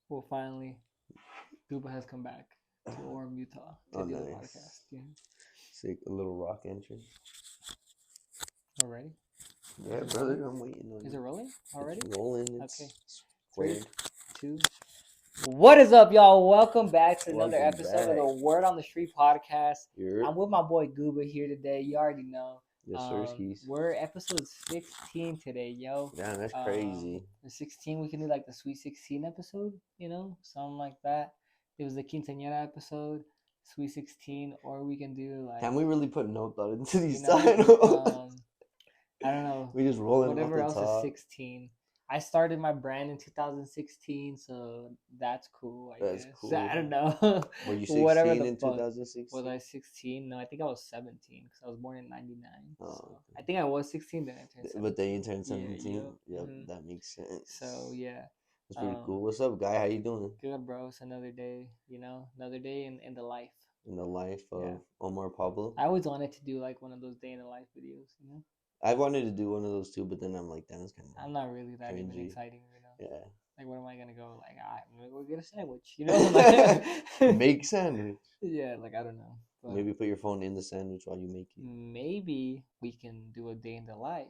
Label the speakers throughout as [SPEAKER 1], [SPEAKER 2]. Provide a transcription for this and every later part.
[SPEAKER 1] Well, finally, Gooba has come back to Orem, Utah to do the
[SPEAKER 2] nice.
[SPEAKER 1] podcast. Yeah.
[SPEAKER 2] Sick, a little rock entrance.
[SPEAKER 1] Already?
[SPEAKER 2] Yeah,
[SPEAKER 1] Is it
[SPEAKER 2] brother,
[SPEAKER 1] rolling?
[SPEAKER 2] I'm waiting on
[SPEAKER 1] Is
[SPEAKER 2] you.
[SPEAKER 1] it rolling already?
[SPEAKER 2] It's rolling. It's
[SPEAKER 1] Okay. 3,
[SPEAKER 2] squared.
[SPEAKER 1] 2. What is up, y'all? Welcome back to another
[SPEAKER 2] Welcome
[SPEAKER 1] episode of
[SPEAKER 2] back.
[SPEAKER 1] the Word on the Street podcast.
[SPEAKER 2] You're
[SPEAKER 1] I'm with my boy Gooba here today. You already know.
[SPEAKER 2] yes, sir. Skis.
[SPEAKER 1] We're episode 16 today, yo.
[SPEAKER 2] Yeah, that's crazy.
[SPEAKER 1] The 16, we can do like the Sweet 16 episode, something like that. It was the Quinceañera episode, Sweet 16, or we can do like.
[SPEAKER 2] Can we really put no thought into these
[SPEAKER 1] you know,
[SPEAKER 2] titles?
[SPEAKER 1] I don't know.
[SPEAKER 2] We just rolling
[SPEAKER 1] Whatever
[SPEAKER 2] off the
[SPEAKER 1] else
[SPEAKER 2] top.
[SPEAKER 1] is 16. I started my brand in 2016, so that's cool. I
[SPEAKER 2] That's
[SPEAKER 1] guess.
[SPEAKER 2] cool.
[SPEAKER 1] I don't know.
[SPEAKER 2] Were you 16
[SPEAKER 1] Whatever the
[SPEAKER 2] in
[SPEAKER 1] fuck.
[SPEAKER 2] 2016?
[SPEAKER 1] Was I 16? No, I think I was 17 because I was born in '99.
[SPEAKER 2] Oh,
[SPEAKER 1] So
[SPEAKER 2] okay.
[SPEAKER 1] I think I was 16, then I turned 17.
[SPEAKER 2] But then you turned 17.
[SPEAKER 1] Yeah,
[SPEAKER 2] Yep,
[SPEAKER 1] Mhm.
[SPEAKER 2] that makes sense.
[SPEAKER 1] So yeah,
[SPEAKER 2] That's pretty cool. What's up, guy? How you doing?
[SPEAKER 1] good, bro. It's another day. Another day in the life.
[SPEAKER 2] In the life of
[SPEAKER 1] Yeah.
[SPEAKER 2] Omar Pablo.
[SPEAKER 1] I always wanted to do like one of those day in the life videos.
[SPEAKER 2] I wanted to do one of those too, but then I'm like, that's kind of.
[SPEAKER 1] I'm not really that even
[SPEAKER 2] cringy.
[SPEAKER 1] exciting,
[SPEAKER 2] Yeah.
[SPEAKER 1] Like, what am I gonna go? Like, I'm gonna go get a sandwich, Like,
[SPEAKER 2] Make sandwich.
[SPEAKER 1] Yeah, like I don't know. But
[SPEAKER 2] Maybe put your phone in the sandwich while you make it.
[SPEAKER 1] maybe we can do a day in the life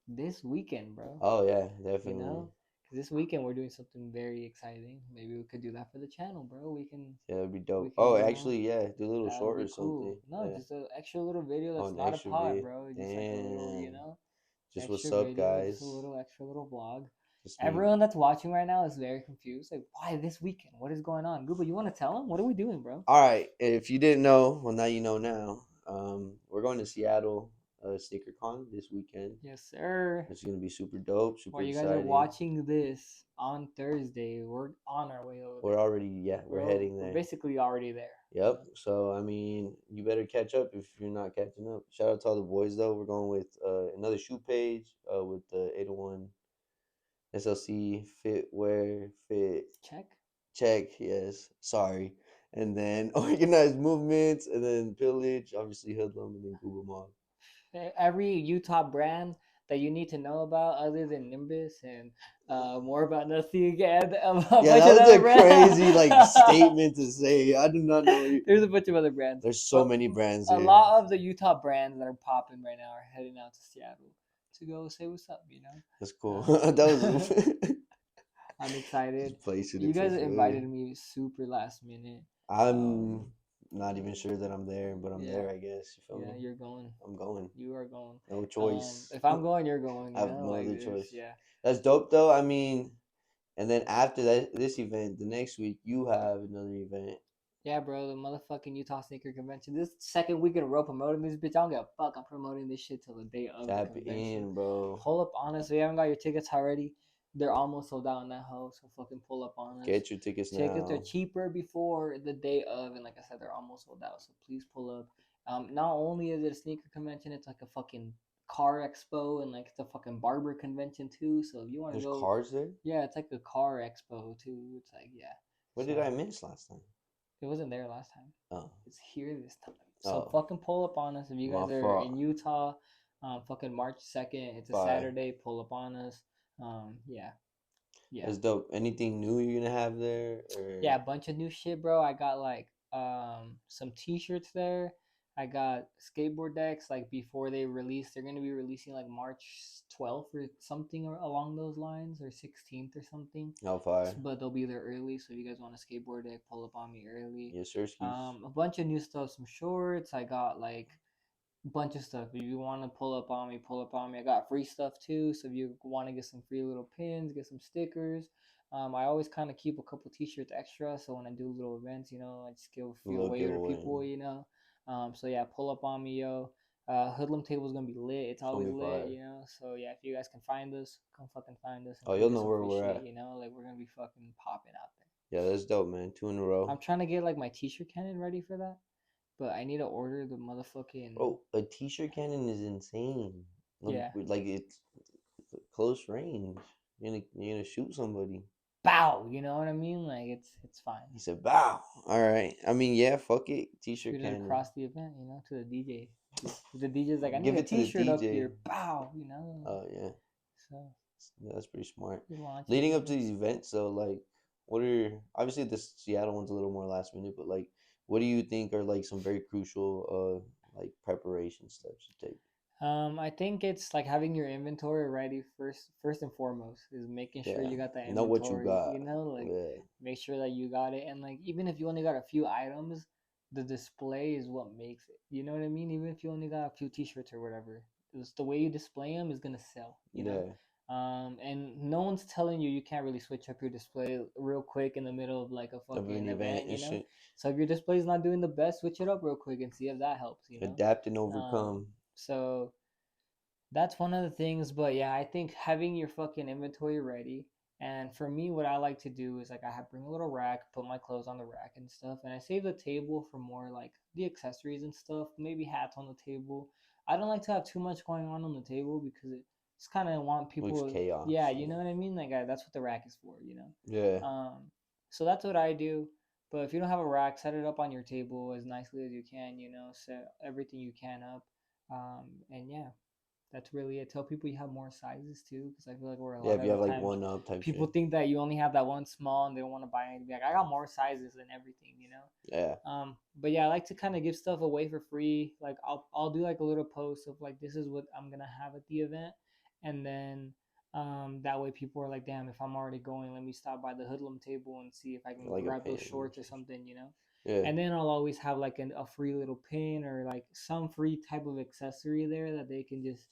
[SPEAKER 1] this weekend, bro.
[SPEAKER 2] Oh yeah, definitely.
[SPEAKER 1] Because this weekend we're doing something very exciting. Maybe we could do that for the channel, bro. We can.
[SPEAKER 2] Yeah, it'd be dope.
[SPEAKER 1] can,
[SPEAKER 2] Oh,
[SPEAKER 1] you know,
[SPEAKER 2] actually, yeah, do a little
[SPEAKER 1] that
[SPEAKER 2] short
[SPEAKER 1] would
[SPEAKER 2] or
[SPEAKER 1] be cool.
[SPEAKER 2] something.
[SPEAKER 1] No,
[SPEAKER 2] Yeah.
[SPEAKER 1] just an extra little video that's
[SPEAKER 2] an
[SPEAKER 1] not a
[SPEAKER 2] extra
[SPEAKER 1] pod,
[SPEAKER 2] vid.
[SPEAKER 1] bro. Just like a little,
[SPEAKER 2] Damn. Just
[SPEAKER 1] extra
[SPEAKER 2] what's up,
[SPEAKER 1] video,
[SPEAKER 2] guys?
[SPEAKER 1] Just a little extra little vlog.
[SPEAKER 2] Just me.
[SPEAKER 1] Everyone that's watching right now is very confused. Like, why this weekend? What is going on? Gooba, you want to tell them? What are we doing, bro?
[SPEAKER 2] All right. If you didn't know, well, now you know now. We're going to Seattle SneakerCon this weekend.
[SPEAKER 1] Yes, sir.
[SPEAKER 2] It's gonna be super dope. Super
[SPEAKER 1] While you
[SPEAKER 2] exciting.
[SPEAKER 1] guys are watching this on Thursday, we're on our way over.
[SPEAKER 2] We're already we're heading there.
[SPEAKER 1] We're basically already there.
[SPEAKER 2] Yep. So I mean, you better catch up if you're not catching up. Shout out to all the boys though. We're going with another shoe page with the 801 SLC Fitwear Fit check. Yes. Sorry. And then organized movements, and then Pillage, obviously Hoodlum, and then Google Mob.
[SPEAKER 1] Every Utah brand that you need to know about, other than Nimbus and more about nothing again.
[SPEAKER 2] Yeah, that was a crazy statement to say. I do not know.
[SPEAKER 1] There's a bunch of other brands.
[SPEAKER 2] There's so many brands.
[SPEAKER 1] A lot of the Utah brands that are popping right now are heading out to Seattle to go say what's up.
[SPEAKER 2] That's cool. That was.
[SPEAKER 1] I'm excited.
[SPEAKER 2] Place it
[SPEAKER 1] You guys invited me super last minute.
[SPEAKER 2] I'm not even sure that I'm there, but I'm there, I guess. You feel me?
[SPEAKER 1] You're going.
[SPEAKER 2] I'm going.
[SPEAKER 1] You are going.
[SPEAKER 2] No choice.
[SPEAKER 1] If I'm going, you're going.
[SPEAKER 2] I have no other choice.
[SPEAKER 1] Yeah.
[SPEAKER 2] That's dope, though. I mean, and then after this event, the next week, you have another event.
[SPEAKER 1] Yeah, bro, the motherfucking Utah Sneaker Convention. This second week in a row promoting this bitch. I don't give a fuck. I'm promoting this shit till the day of the convention.
[SPEAKER 2] Bro.
[SPEAKER 1] Pull up on us. If you haven't got your tickets already, they're almost sold out in that hoe. So fucking pull up on us.
[SPEAKER 2] Get your tickets now.
[SPEAKER 1] Tickets are cheaper before the day of, and like I said, they're almost sold out. So please pull up. Not only is it a sneaker convention, it's like a fucking car expo, and like it's a fucking barber convention too. So if you want to go,
[SPEAKER 2] there's cars there.
[SPEAKER 1] Yeah, it's like a car expo too. It's like
[SPEAKER 2] What did I miss last time?
[SPEAKER 1] It wasn't there last time.
[SPEAKER 2] Oh.
[SPEAKER 1] It's here this time. So fucking pull up on us if you guys are in Utah. Fucking March 2nd. It's a Saturday. Pull up on us. Yeah.
[SPEAKER 2] That's dope. Anything new you're gonna have there? Or?
[SPEAKER 1] Yeah, a bunch of new shit, bro. I got like some t-shirts there. I got skateboard decks like before they release. They're gonna be releasing like March 12th or something or along those lines, or 16th or something.
[SPEAKER 2] How far?
[SPEAKER 1] But they'll be there early, so if you guys want a skateboard deck, pull up on me early.
[SPEAKER 2] Yes, sir.
[SPEAKER 1] A bunch of new stuff, some shorts. I got like a bunch of stuff. If you want to pull up on me, pull up on me. I got free stuff too, so if you want to get some free little pins, get some stickers. I always kind of keep a couple t-shirts extra, so when I do little events, I just give a few away to people, So yeah, pull up on me, yo. Hoodlum table is gonna be lit. It's always lit, So yeah, if you guys can find us, come fucking find us.
[SPEAKER 2] You'll know where we're at.
[SPEAKER 1] Like we're gonna be fucking popping out there.
[SPEAKER 2] Yeah, that's dope, man. 2 in a row.
[SPEAKER 1] I'm trying to get like my t-shirt cannon ready for that, but I need to order the motherfucking.
[SPEAKER 2] Oh, a t-shirt cannon is insane.
[SPEAKER 1] Yeah,
[SPEAKER 2] like it's close range. You're gonna shoot somebody.
[SPEAKER 1] Bow, you know what I mean? Like it's fine.
[SPEAKER 2] He said, "Bow." All right. I mean, yeah, fuck it. T-shirt cannon.
[SPEAKER 1] Across the event, to the DJ. The DJ's like, I need a t-shirt up here. Bow,
[SPEAKER 2] Oh yeah.
[SPEAKER 1] So
[SPEAKER 2] that's pretty smart. Leading up to these events, though, like, what are obviously this Seattle one's a little more last minute, but like, what do you think are like some very crucial like preparation steps to take?
[SPEAKER 1] I think it's like having your inventory ready first and foremost is making sure
[SPEAKER 2] Yeah,
[SPEAKER 1] you got that
[SPEAKER 2] know what you
[SPEAKER 1] inventory,
[SPEAKER 2] got.
[SPEAKER 1] like
[SPEAKER 2] Yeah,
[SPEAKER 1] make sure that you got it. And like even if you only got a few items, the display is what makes it. You know what I mean? Even if you only got a few t-shirts or whatever, it's the way you display them is gonna sell,
[SPEAKER 2] yeah,
[SPEAKER 1] and no one's telling you can't really switch up your display real quick in the middle of like a
[SPEAKER 2] of an
[SPEAKER 1] fucking
[SPEAKER 2] event and
[SPEAKER 1] event.
[SPEAKER 2] shit.
[SPEAKER 1] So if your display's not doing the best, switch it up real quick and see if that helps.
[SPEAKER 2] Adapt and
[SPEAKER 1] Um,
[SPEAKER 2] overcome.
[SPEAKER 1] so that's one of the things. But yeah, I think having your fucking inventory ready. And for me, what I like to do is like I have bring a little rack, put my clothes on the rack and stuff, and I save the table for more like the accessories and stuff. Maybe hats on the table. I don't like to have too much going on the table because it's kind of want
[SPEAKER 2] Looks
[SPEAKER 1] people. Yeah,
[SPEAKER 2] chaos.
[SPEAKER 1] you know
[SPEAKER 2] Yeah,
[SPEAKER 1] what I mean. Like that's what the rack is for.
[SPEAKER 2] yeah,
[SPEAKER 1] So that's what I do. But if you don't have a rack, set it up on your table as nicely as you can. Set everything you can up. And yeah, that's really it. Tell people you have more sizes too, because I feel like we're a
[SPEAKER 2] yeah.
[SPEAKER 1] lot
[SPEAKER 2] If
[SPEAKER 1] of
[SPEAKER 2] you
[SPEAKER 1] the
[SPEAKER 2] have like
[SPEAKER 1] times
[SPEAKER 2] one up type
[SPEAKER 1] people
[SPEAKER 2] shit.
[SPEAKER 1] think that you only have that one small and they don't want to buy anything. Like I got more sizes than everything.
[SPEAKER 2] Yeah,
[SPEAKER 1] But yeah, I like to kind of give stuff away for free. Like I'll do like a little post of like this is what I'm gonna have at the event, and then that way people are like, damn, if I'm already going, let me stop by the hoodlum table and see if I can
[SPEAKER 2] like a
[SPEAKER 1] grab those
[SPEAKER 2] pin.
[SPEAKER 1] shorts or something.
[SPEAKER 2] Yeah,
[SPEAKER 1] And then I'll always have like a free little pin or like some free type of accessory there that they can just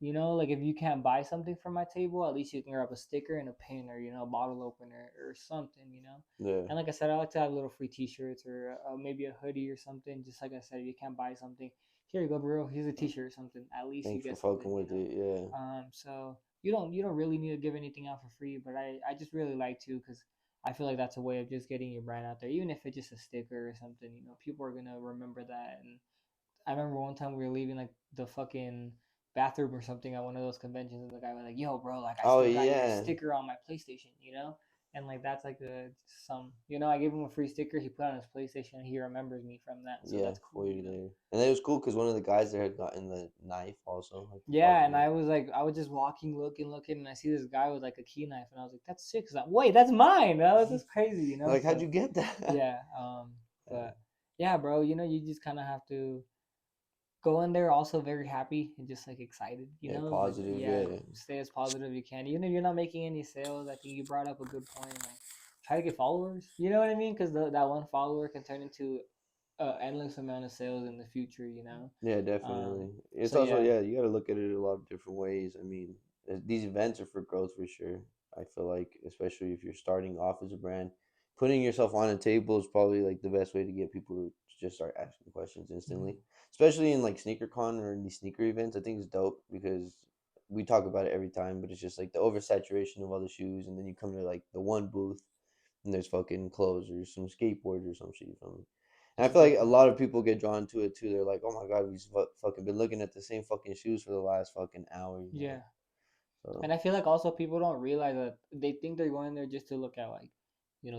[SPEAKER 1] like if you can't buy something from my table, at least you can grab a sticker and a pin or a bottle opener or something.
[SPEAKER 2] yeah.
[SPEAKER 1] And like I said, I like to have little free T-shirts or maybe a hoodie or something. Just like I said, if you can't buy something, here you go, bro. Here's a T-shirt or something. At least you
[SPEAKER 2] Thanks for
[SPEAKER 1] get something.
[SPEAKER 2] fucking with it. Yeah,
[SPEAKER 1] So you don't really need to give anything out for free, but I just really like to because I feel like that's a way of just getting your brand out there, even if it's just a sticker or something. People are gonna remember that. And I remember one time we were leaving like the fucking bathroom or something at one of those conventions, and the guy was like, "Yo, bro, like I
[SPEAKER 2] oh
[SPEAKER 1] still got your
[SPEAKER 2] yeah,
[SPEAKER 1] sticker on my PlayStation." And like that's like I gave him a free sticker. He put on his PlayStation. And he remembers me from that, so
[SPEAKER 2] yeah.
[SPEAKER 1] that's
[SPEAKER 2] For you
[SPEAKER 1] cool.
[SPEAKER 2] there, and it was cool because one of the guys there had gotten the knife also, like the
[SPEAKER 1] Yeah,
[SPEAKER 2] pocket
[SPEAKER 1] and
[SPEAKER 2] knife.
[SPEAKER 1] I was just walking, looking, and I see this guy with like a key knife, and I was like, "That's sick." 'Cause wait, that's mine. That was just crazy.
[SPEAKER 2] Like, how'd
[SPEAKER 1] So
[SPEAKER 2] you get that?
[SPEAKER 1] yeah,
[SPEAKER 2] Yeah,
[SPEAKER 1] but yeah, bro, you just kind of have to go in there also very happy and just like excited,
[SPEAKER 2] yeah,
[SPEAKER 1] but
[SPEAKER 2] positive.
[SPEAKER 1] yeah,
[SPEAKER 2] Yeah,
[SPEAKER 1] stay as positive as you can. Even if you're not making any sales, I think you brought up a good point. Like, try to get followers. You know what I mean? Because that one follower can turn into endless amount of sales in the future.
[SPEAKER 2] yeah,
[SPEAKER 1] Um,
[SPEAKER 2] definitely. It's
[SPEAKER 1] so
[SPEAKER 2] also
[SPEAKER 1] yeah,
[SPEAKER 2] yeah, you got to look at it a lot of different ways. I mean, these events are for growth for sure. I feel like, especially if you're starting off as a brand, putting yourself on a table is probably like the best way to get people to just start asking questions
[SPEAKER 1] Mhm.
[SPEAKER 2] instantly. Especially in like sneaker con or in these sneaker events, I think it's dope because we talk about it every time, but it's just like the oversaturation of all the shoes, and then you come to like the one booth and there's fucking clothes or some skateboards or some shit. You feel me? And I
[SPEAKER 1] Yeah,
[SPEAKER 2] feel like a
[SPEAKER 1] definitely.
[SPEAKER 2] lot of people get drawn to it too. They're like, "Oh my god, we've fucking been looking at the same fucking shoes for the last fucking hour."
[SPEAKER 1] Yeah,
[SPEAKER 2] So
[SPEAKER 1] and I feel like also people don't realize that they think they're going there just to look at like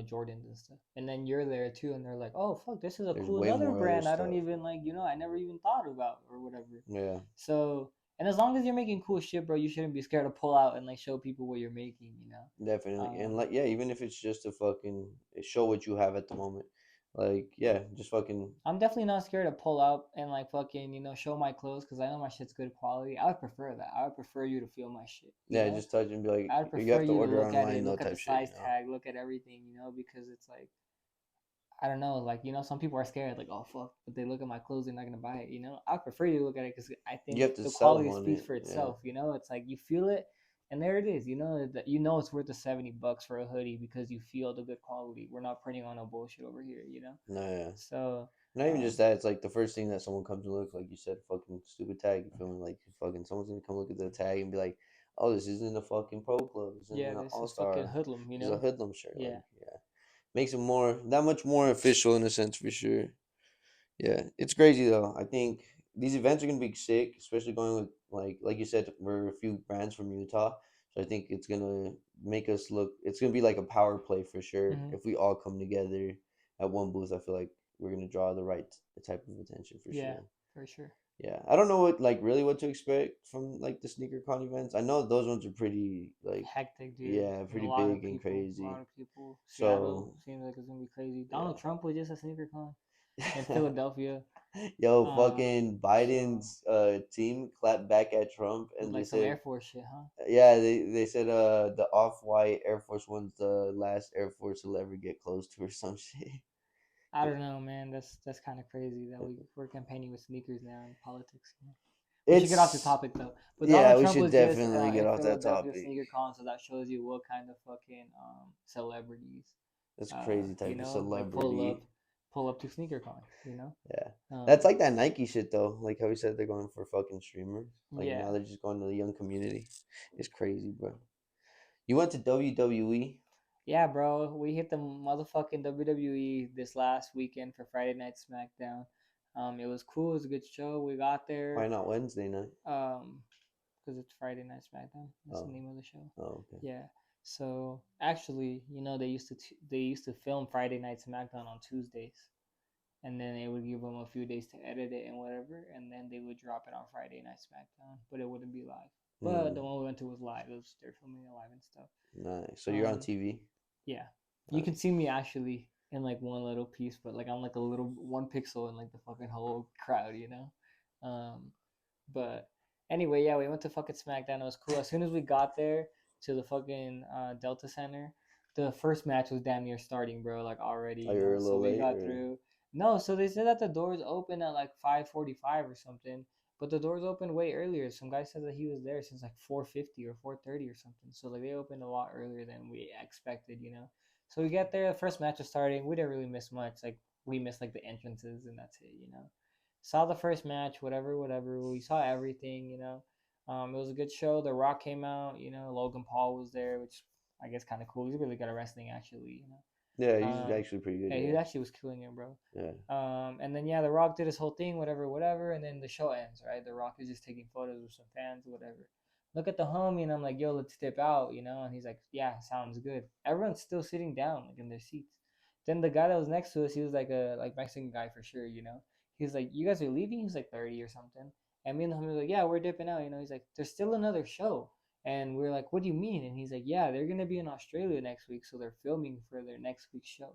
[SPEAKER 1] Jordans and stuff, and then you're there too, and they're like, "Oh fuck, this is a
[SPEAKER 2] there's
[SPEAKER 1] cool
[SPEAKER 2] way
[SPEAKER 1] another
[SPEAKER 2] more other
[SPEAKER 1] brand I don't
[SPEAKER 2] stuff.
[SPEAKER 1] even like, I never even thought about or whatever."
[SPEAKER 2] Yeah,
[SPEAKER 1] So, and as long as you're making cool shit, bro, you shouldn't be scared to pull out and like show people what you're making.
[SPEAKER 2] definitely. And
[SPEAKER 1] Um,
[SPEAKER 2] like, yeah, even if it's just to fucking show what you have at the moment, like, yeah, just fucking
[SPEAKER 1] I'm definitely not scared to pull out and like fucking show my clothes because I know my shit's good quality. I would prefer that. I would prefer you to feel my shit.
[SPEAKER 2] yeah, just touch and be like,
[SPEAKER 1] I would
[SPEAKER 2] you
[SPEAKER 1] prefer
[SPEAKER 2] have to
[SPEAKER 1] you to
[SPEAKER 2] order
[SPEAKER 1] look at
[SPEAKER 2] online
[SPEAKER 1] it,
[SPEAKER 2] though,
[SPEAKER 1] look at the
[SPEAKER 2] type shit.
[SPEAKER 1] size tag, look at everything, because it's like I don't know, like some people are scared, like oh fuck, but they look at my clothes, they're not gonna buy it. I prefer you to look at it because I
[SPEAKER 2] You
[SPEAKER 1] think
[SPEAKER 2] have to
[SPEAKER 1] the
[SPEAKER 2] sell them
[SPEAKER 1] quality
[SPEAKER 2] on
[SPEAKER 1] speaks
[SPEAKER 2] it.
[SPEAKER 1] for
[SPEAKER 2] Yeah,
[SPEAKER 1] itself. It's like you feel it, and there it is. That it's worth the $70 for a hoodie because you feel the good quality. We're not printing on no bullshit over here.
[SPEAKER 2] no, yeah.
[SPEAKER 1] So,
[SPEAKER 2] Not even
[SPEAKER 1] um,
[SPEAKER 2] just that. It's like the first thing that someone comes to look, like you said, fucking stupid tag. You feel me? Like fucking someone's gonna come look at the tag and be like, "Oh, this isn't a fucking pro club. This isn't
[SPEAKER 1] yeah,
[SPEAKER 2] an
[SPEAKER 1] this
[SPEAKER 2] all
[SPEAKER 1] is fucking
[SPEAKER 2] star.
[SPEAKER 1] hoodlum.
[SPEAKER 2] This is a hoodlum shirt."
[SPEAKER 1] Yeah,
[SPEAKER 2] Like, yeah, makes it more that much more official in a sense for sure. Yeah, it's crazy though. I think these events are gonna be sick, especially going with like you said, we're a few brands from Utah, so I think it's gonna make us look. It's gonna be like a power play for sure
[SPEAKER 1] hmm
[SPEAKER 2] if we all come together at one booth. I feel like we're gonna draw the right type of attention for
[SPEAKER 1] yeah,
[SPEAKER 2] sure.
[SPEAKER 1] for sure.
[SPEAKER 2] Yeah, I don't know what like really what to expect from like the sneaker con events. I know those ones are pretty like
[SPEAKER 1] Hectic, dude.
[SPEAKER 2] yeah,
[SPEAKER 1] A
[SPEAKER 2] pretty
[SPEAKER 1] lot of
[SPEAKER 2] big and
[SPEAKER 1] people. A lot
[SPEAKER 2] crazy.
[SPEAKER 1] of people.
[SPEAKER 2] So
[SPEAKER 1] Seattle seems like it's gonna be crazy. Donald
[SPEAKER 2] yeah.
[SPEAKER 1] Trump was just a sneaker con in Philadelphia.
[SPEAKER 2] Yo,
[SPEAKER 1] Um,
[SPEAKER 2] fucking
[SPEAKER 1] so
[SPEAKER 2] Biden's team clapped back at Trump
[SPEAKER 1] with
[SPEAKER 2] and they
[SPEAKER 1] like some
[SPEAKER 2] said
[SPEAKER 1] Air Force shit, huh?
[SPEAKER 2] yeah, they said the off-white Air Force One's the last Air Force he'll ever get close to or some shit.
[SPEAKER 1] I don't know, man. That's kind of crazy that we're campaigning with sneakers now in politics. You know? We should get off the
[SPEAKER 2] It's
[SPEAKER 1] topic though. But
[SPEAKER 2] yeah,
[SPEAKER 1] Donald
[SPEAKER 2] we
[SPEAKER 1] Trump
[SPEAKER 2] should
[SPEAKER 1] was just
[SPEAKER 2] definitely get
[SPEAKER 1] in
[SPEAKER 2] off that
[SPEAKER 1] Philadelphia
[SPEAKER 2] topic.
[SPEAKER 1] sneaker con, so that shows you what kind of fucking celebrities,
[SPEAKER 2] That's crazy
[SPEAKER 1] you
[SPEAKER 2] type of
[SPEAKER 1] know, like
[SPEAKER 2] celebrity.
[SPEAKER 1] pull up to sneaker con. You know,
[SPEAKER 2] Yeah. That's
[SPEAKER 1] um,
[SPEAKER 2] like that Nike shit though. Like how we said they're going for fucking streamers. Like
[SPEAKER 1] yeah.
[SPEAKER 2] now they're just going to the young community. It's crazy, bro. You went to WWE?
[SPEAKER 1] Yeah, bro, we hit the motherfucking WWE this last weekend for Friday Night SmackDown. It was cool. It was a good show. We got
[SPEAKER 2] Why
[SPEAKER 1] there,
[SPEAKER 2] not Wednesday night?
[SPEAKER 1] um, because it's Friday Night SmackDown. That's the
[SPEAKER 2] Oh,
[SPEAKER 1] name of the show.
[SPEAKER 2] oh, okay.
[SPEAKER 1] Yeah. So actually, you know, they used to film Friday Night SmackDown on Tuesdays, and then they would give them a few days to edit it and whatever, and then they would drop it on Friday Night SmackDown, but it wouldn't be live. But
[SPEAKER 2] Hmm.
[SPEAKER 1] the one we went to was live. It was they're filming it live and stuff.
[SPEAKER 2] Nice. So you're on
[SPEAKER 1] Um,
[SPEAKER 2] TV.
[SPEAKER 1] yeah, you
[SPEAKER 2] Nice.
[SPEAKER 1] can see me actually in like one little piece, but like I'm like a little 1 pixel in like the fucking whole crowd, you know. Um, but anyway, yeah, we went to fucking SmackDown. It was cool. As soon as we got there to the fucking Delta Center, the first match was damn near starting, bro. Like already,
[SPEAKER 2] Oh,
[SPEAKER 1] you
[SPEAKER 2] you're
[SPEAKER 1] know.
[SPEAKER 2] a
[SPEAKER 1] So
[SPEAKER 2] little
[SPEAKER 1] we
[SPEAKER 2] late,
[SPEAKER 1] got
[SPEAKER 2] or
[SPEAKER 1] through. No, so they said that the doors open at like 5:45 or something, but the doors opened way earlier. Some guy said that he was there since like 4:50 or 4:30 or something. So like they opened a lot earlier than we expected, you know. So we get there. The first match was starting. We didn't really miss much. Like we missed like the entrances and that's it, you know. Saw the first match, whatever, whatever. We saw everything, you know. It was a good show. The Rock came out, you know. Logan Paul was there, which I guess kind of cool. He's really good at wrestling, actually, you know.
[SPEAKER 2] yeah, he's actually pretty good.
[SPEAKER 1] Yeah, he
[SPEAKER 2] Yeah,
[SPEAKER 1] actually was killing it, bro.
[SPEAKER 2] yeah.
[SPEAKER 1] And then yeah, The Rock did his whole thing, whatever, whatever, and then the show ends, right? The Rock is just taking photos with some fans, whatever. Look at the homie, and I'm like, yo, let's dip out, you know? And he's like, yeah, sounds good. Everyone's still sitting down, like in their seats. Then the guy that was next to us, he was like a like Mexican guy for sure, you know? He's like, you guys are leaving? He's like 30 or something. And me and the homie were like, yeah, we're dipping out, you know? He's like, there's still another show. And we're like, what do you mean? And he's like, yeah, they're gonna be in Australia next week, so they're filming for their next week's show.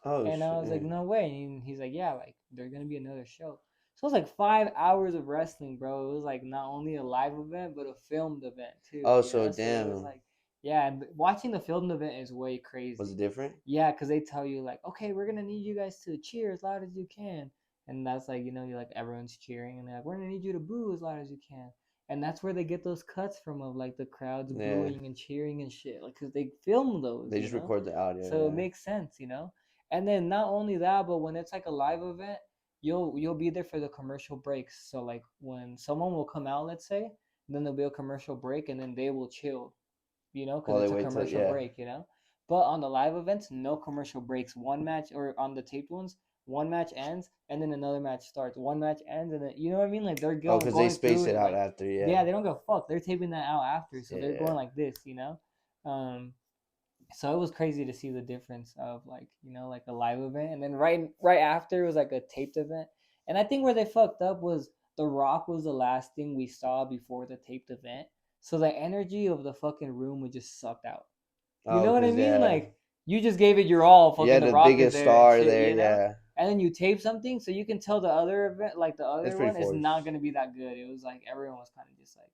[SPEAKER 2] Oh
[SPEAKER 1] And I was like,
[SPEAKER 2] shit.
[SPEAKER 1] no way. And he's like, yeah, like there's gonna be another show. So it was like 5 hours of wrestling, bro. It was like not only a live event, but a filmed event too,
[SPEAKER 2] Oh,
[SPEAKER 1] you
[SPEAKER 2] so
[SPEAKER 1] know? So it was
[SPEAKER 2] damn.
[SPEAKER 1] like, yeah, and watching the filmed event is way
[SPEAKER 2] Was it
[SPEAKER 1] crazy.
[SPEAKER 2] different?
[SPEAKER 1] Yeah, because they tell you like, okay, we're gonna need you guys to cheer as loud as you can. And that's like, you know, you like everyone's cheering and they're like, we're gonna need you to boo as loud as you can. And that's where they get those cuts from of like the crowds
[SPEAKER 2] Yeah.
[SPEAKER 1] booing and cheering and shit. Like, cause they film those,
[SPEAKER 2] They
[SPEAKER 1] you
[SPEAKER 2] just
[SPEAKER 1] know?
[SPEAKER 2] record the audio.
[SPEAKER 1] So it
[SPEAKER 2] Yeah.
[SPEAKER 1] makes sense, you know? And then not only that, but when it's like a live event, you'll be there for the commercial breaks. So like when someone will come out, let's say, then there'll be a commercial break, and then they will chill, you know, because
[SPEAKER 2] While they
[SPEAKER 1] it's a
[SPEAKER 2] wait till
[SPEAKER 1] commercial
[SPEAKER 2] yeah.
[SPEAKER 1] break, you know. But on the live events, no commercial breaks. One match, or on the taped ones, one match ends, and then another match starts. One match ends, and then you know what I mean? Like they're
[SPEAKER 2] Oh,
[SPEAKER 1] going
[SPEAKER 2] because they
[SPEAKER 1] going
[SPEAKER 2] space
[SPEAKER 1] through
[SPEAKER 2] it
[SPEAKER 1] it
[SPEAKER 2] out
[SPEAKER 1] like,
[SPEAKER 2] after. Yeah.
[SPEAKER 1] yeah, they don't go fuck. They're taping that out after, so they're
[SPEAKER 2] Yeah.
[SPEAKER 1] going like this, you know. Um, so it was crazy to see the difference of like, you know, like a live event, and then right after it was like a taped event. And I think where they fucked up was The Rock was the last thing we saw before the taped event, so the energy of the fucking room was just sucked out. You
[SPEAKER 2] Oh,
[SPEAKER 1] know what I
[SPEAKER 2] because
[SPEAKER 1] mean?
[SPEAKER 2] yeah.
[SPEAKER 1] Like you just gave it your all.
[SPEAKER 2] Yeah,
[SPEAKER 1] Fucking The
[SPEAKER 2] the
[SPEAKER 1] Rock is
[SPEAKER 2] biggest
[SPEAKER 1] there and
[SPEAKER 2] star
[SPEAKER 1] shit,
[SPEAKER 2] there.
[SPEAKER 1] you know.
[SPEAKER 2] Yeah.
[SPEAKER 1] And then you tape something, so you can tell the other event, like the
[SPEAKER 2] It's
[SPEAKER 1] other
[SPEAKER 2] pretty
[SPEAKER 1] one, is
[SPEAKER 2] forced.
[SPEAKER 1] not gonna be that good. It was like everyone was kind of just like,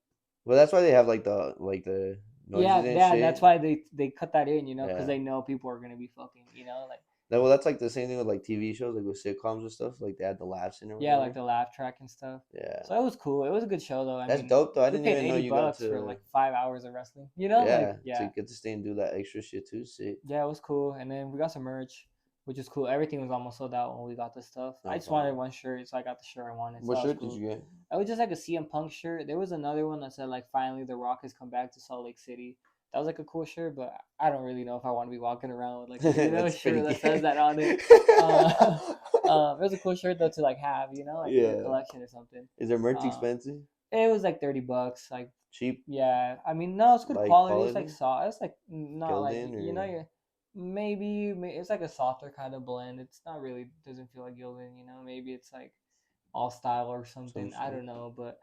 [SPEAKER 2] Well, that's why they have like the noises and
[SPEAKER 1] yeah, and that's
[SPEAKER 2] shit.
[SPEAKER 1] why they cut that in, you know, because
[SPEAKER 2] Yeah.
[SPEAKER 1] they know people are gonna be fucking, you know, like
[SPEAKER 2] Well, that's like the same thing with like TV shows, like with sitcoms and stuff. Like they add the laughs in or
[SPEAKER 1] yeah, like
[SPEAKER 2] whatever.
[SPEAKER 1] the laugh track and stuff.
[SPEAKER 2] Yeah.
[SPEAKER 1] So it was cool. It was a good show though. I
[SPEAKER 2] That's
[SPEAKER 1] mean,
[SPEAKER 2] dope though. I
[SPEAKER 1] we
[SPEAKER 2] didn't
[SPEAKER 1] paid
[SPEAKER 2] even know
[SPEAKER 1] eighty
[SPEAKER 2] you got
[SPEAKER 1] bucks for
[SPEAKER 2] to.
[SPEAKER 1] like 5 hours of wrestling. You know, like
[SPEAKER 2] Yeah, to
[SPEAKER 1] yeah,
[SPEAKER 2] get to stay and do that extra shit too. Sick.
[SPEAKER 1] yeah, it was cool. And then we got some merch, which is cool. Everything was almost sold out when we got the stuff. I
[SPEAKER 2] No
[SPEAKER 1] just wanted
[SPEAKER 2] problem.
[SPEAKER 1] one shirt, so I got the shirt I wanted. So
[SPEAKER 2] What
[SPEAKER 1] that was
[SPEAKER 2] shirt did
[SPEAKER 1] cool.
[SPEAKER 2] you get?
[SPEAKER 1] I was just like a CM Punk shirt. There was another one that said like finally The Rock has come back to Salt Lake City. That was like a cool shirt, but I don't really know if I want to be walking around with like a, you know, a
[SPEAKER 2] That's pretty
[SPEAKER 1] shirt that says
[SPEAKER 2] gay.
[SPEAKER 1] that on it. It was a cool shirt though to like have, you know, like in your
[SPEAKER 2] Yeah.
[SPEAKER 1] collection or something.
[SPEAKER 2] Is their merch
[SPEAKER 1] Um,
[SPEAKER 2] expensive?
[SPEAKER 1] it was like $30. Like
[SPEAKER 2] Cheap?
[SPEAKER 1] yeah, I mean no, it's good
[SPEAKER 2] Like
[SPEAKER 1] quality. It's like
[SPEAKER 2] quality?
[SPEAKER 1] soft. It's like not like
[SPEAKER 2] Gildan
[SPEAKER 1] you know
[SPEAKER 2] or
[SPEAKER 1] you maybe it's like a softer kind of blend. It's not really doesn't feel like Gildan. You know, maybe it's like all style or something. I
[SPEAKER 2] shit.
[SPEAKER 1] don't know, but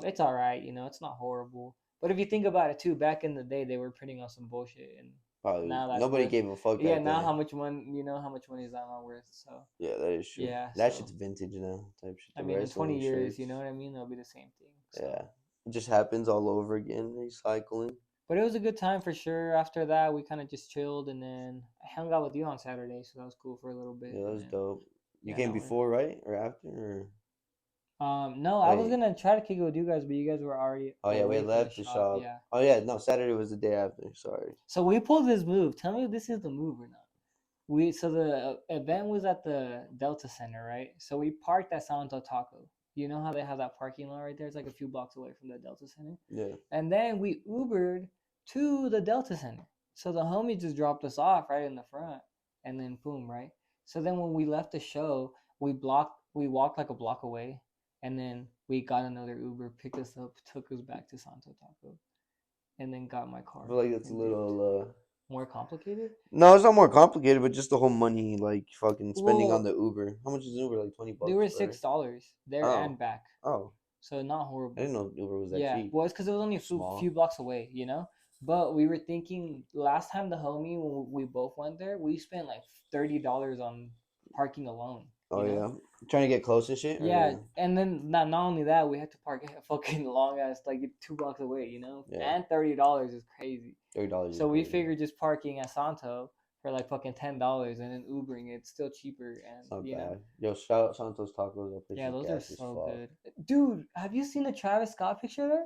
[SPEAKER 1] it's all right. You know, it's not horrible. But if you think about it too, back in the day, they were putting on some bullshit, and
[SPEAKER 2] Probably
[SPEAKER 1] now that's
[SPEAKER 2] nobody
[SPEAKER 1] worth.
[SPEAKER 2] gave a fuck
[SPEAKER 1] Yeah,
[SPEAKER 2] back
[SPEAKER 1] now
[SPEAKER 2] then.
[SPEAKER 1] how much money? You know how much money is that not worth? So
[SPEAKER 2] Yeah, that is true.
[SPEAKER 1] yeah,
[SPEAKER 2] That
[SPEAKER 1] so
[SPEAKER 2] shit's vintage now, type shit.
[SPEAKER 1] I
[SPEAKER 2] The
[SPEAKER 1] mean, in
[SPEAKER 2] wrestling
[SPEAKER 1] 20 years, you
[SPEAKER 2] shirts.
[SPEAKER 1] know what I mean? It'll be the same thing. So.
[SPEAKER 2] Yeah, it just happens all over again. Recycling.
[SPEAKER 1] But it was a good time for sure. After that, we kind of just chilled, and then I hung out with you on Saturday, so that was cool for a little bit.
[SPEAKER 2] Yeah, that
[SPEAKER 1] And
[SPEAKER 2] was
[SPEAKER 1] then
[SPEAKER 2] dope. You
[SPEAKER 1] yeah,
[SPEAKER 2] came
[SPEAKER 1] now we're
[SPEAKER 2] before, right, or after, or
[SPEAKER 1] no, I was
[SPEAKER 2] wait?
[SPEAKER 1] gonna try to kick it with you guys, but you guys were already
[SPEAKER 2] Oh yeah, we
[SPEAKER 1] away
[SPEAKER 2] had
[SPEAKER 1] from the
[SPEAKER 2] left the
[SPEAKER 1] shop.
[SPEAKER 2] shop.
[SPEAKER 1] Yeah.
[SPEAKER 2] Oh yeah, no, Saturday was the day after. Sorry.
[SPEAKER 1] So we pulled this move. Tell me if this is the move or not. We so the event was at the Delta Center, right? So we parked at Santo Taco. You know how they have that parking lot right there? It's like a few blocks away from the Delta Center.
[SPEAKER 2] Yeah.
[SPEAKER 1] And then we Ubered to the Delta Center. So the homie just dropped us off right in the front, and then boom, right? So then when we left the show, we walked like a block away, and then we got another Uber, picked us up, took us back to Santo Taco, and then got my
[SPEAKER 2] I
[SPEAKER 1] car
[SPEAKER 2] feel like that's a
[SPEAKER 1] and dipped.
[SPEAKER 2] little.
[SPEAKER 1] More complicated?
[SPEAKER 2] No, it's not more complicated, but just the whole money, like fucking spending on
[SPEAKER 1] Well,
[SPEAKER 2] the Uber. How much is an Uber? Like 20
[SPEAKER 1] they
[SPEAKER 2] bucks,
[SPEAKER 1] were
[SPEAKER 2] right?
[SPEAKER 1] $6 there
[SPEAKER 2] Oh,
[SPEAKER 1] and back,
[SPEAKER 2] oh,
[SPEAKER 1] so not
[SPEAKER 2] I didn't
[SPEAKER 1] horrible.
[SPEAKER 2] know Uber was that
[SPEAKER 1] Yeah,
[SPEAKER 2] cheap.
[SPEAKER 1] well, it's because it was only a few
[SPEAKER 2] Small.
[SPEAKER 1] blocks away, you know. But we were thinking last time the homie when we both went there, we spent like $30 on parking alone,
[SPEAKER 2] Oh
[SPEAKER 1] you know.
[SPEAKER 2] yeah, trying to get close and shit,
[SPEAKER 1] Yeah,
[SPEAKER 2] or
[SPEAKER 1] and then not only that, we had to park a fucking long ass like 2 blocks away, you know.
[SPEAKER 2] yeah,
[SPEAKER 1] And $30 is crazy.
[SPEAKER 2] $30 is
[SPEAKER 1] So we
[SPEAKER 2] crazy.
[SPEAKER 1] figured just parking at Santo for like fucking $10 and then Ubering it's still cheaper and
[SPEAKER 2] It's not
[SPEAKER 1] you know.
[SPEAKER 2] bad. Yo, shout out Santos Tacos. That place
[SPEAKER 1] Yeah,
[SPEAKER 2] is
[SPEAKER 1] those are
[SPEAKER 2] gas as
[SPEAKER 1] so
[SPEAKER 2] fuck.
[SPEAKER 1] good. Dude, have you seen the Travis Scott picture there?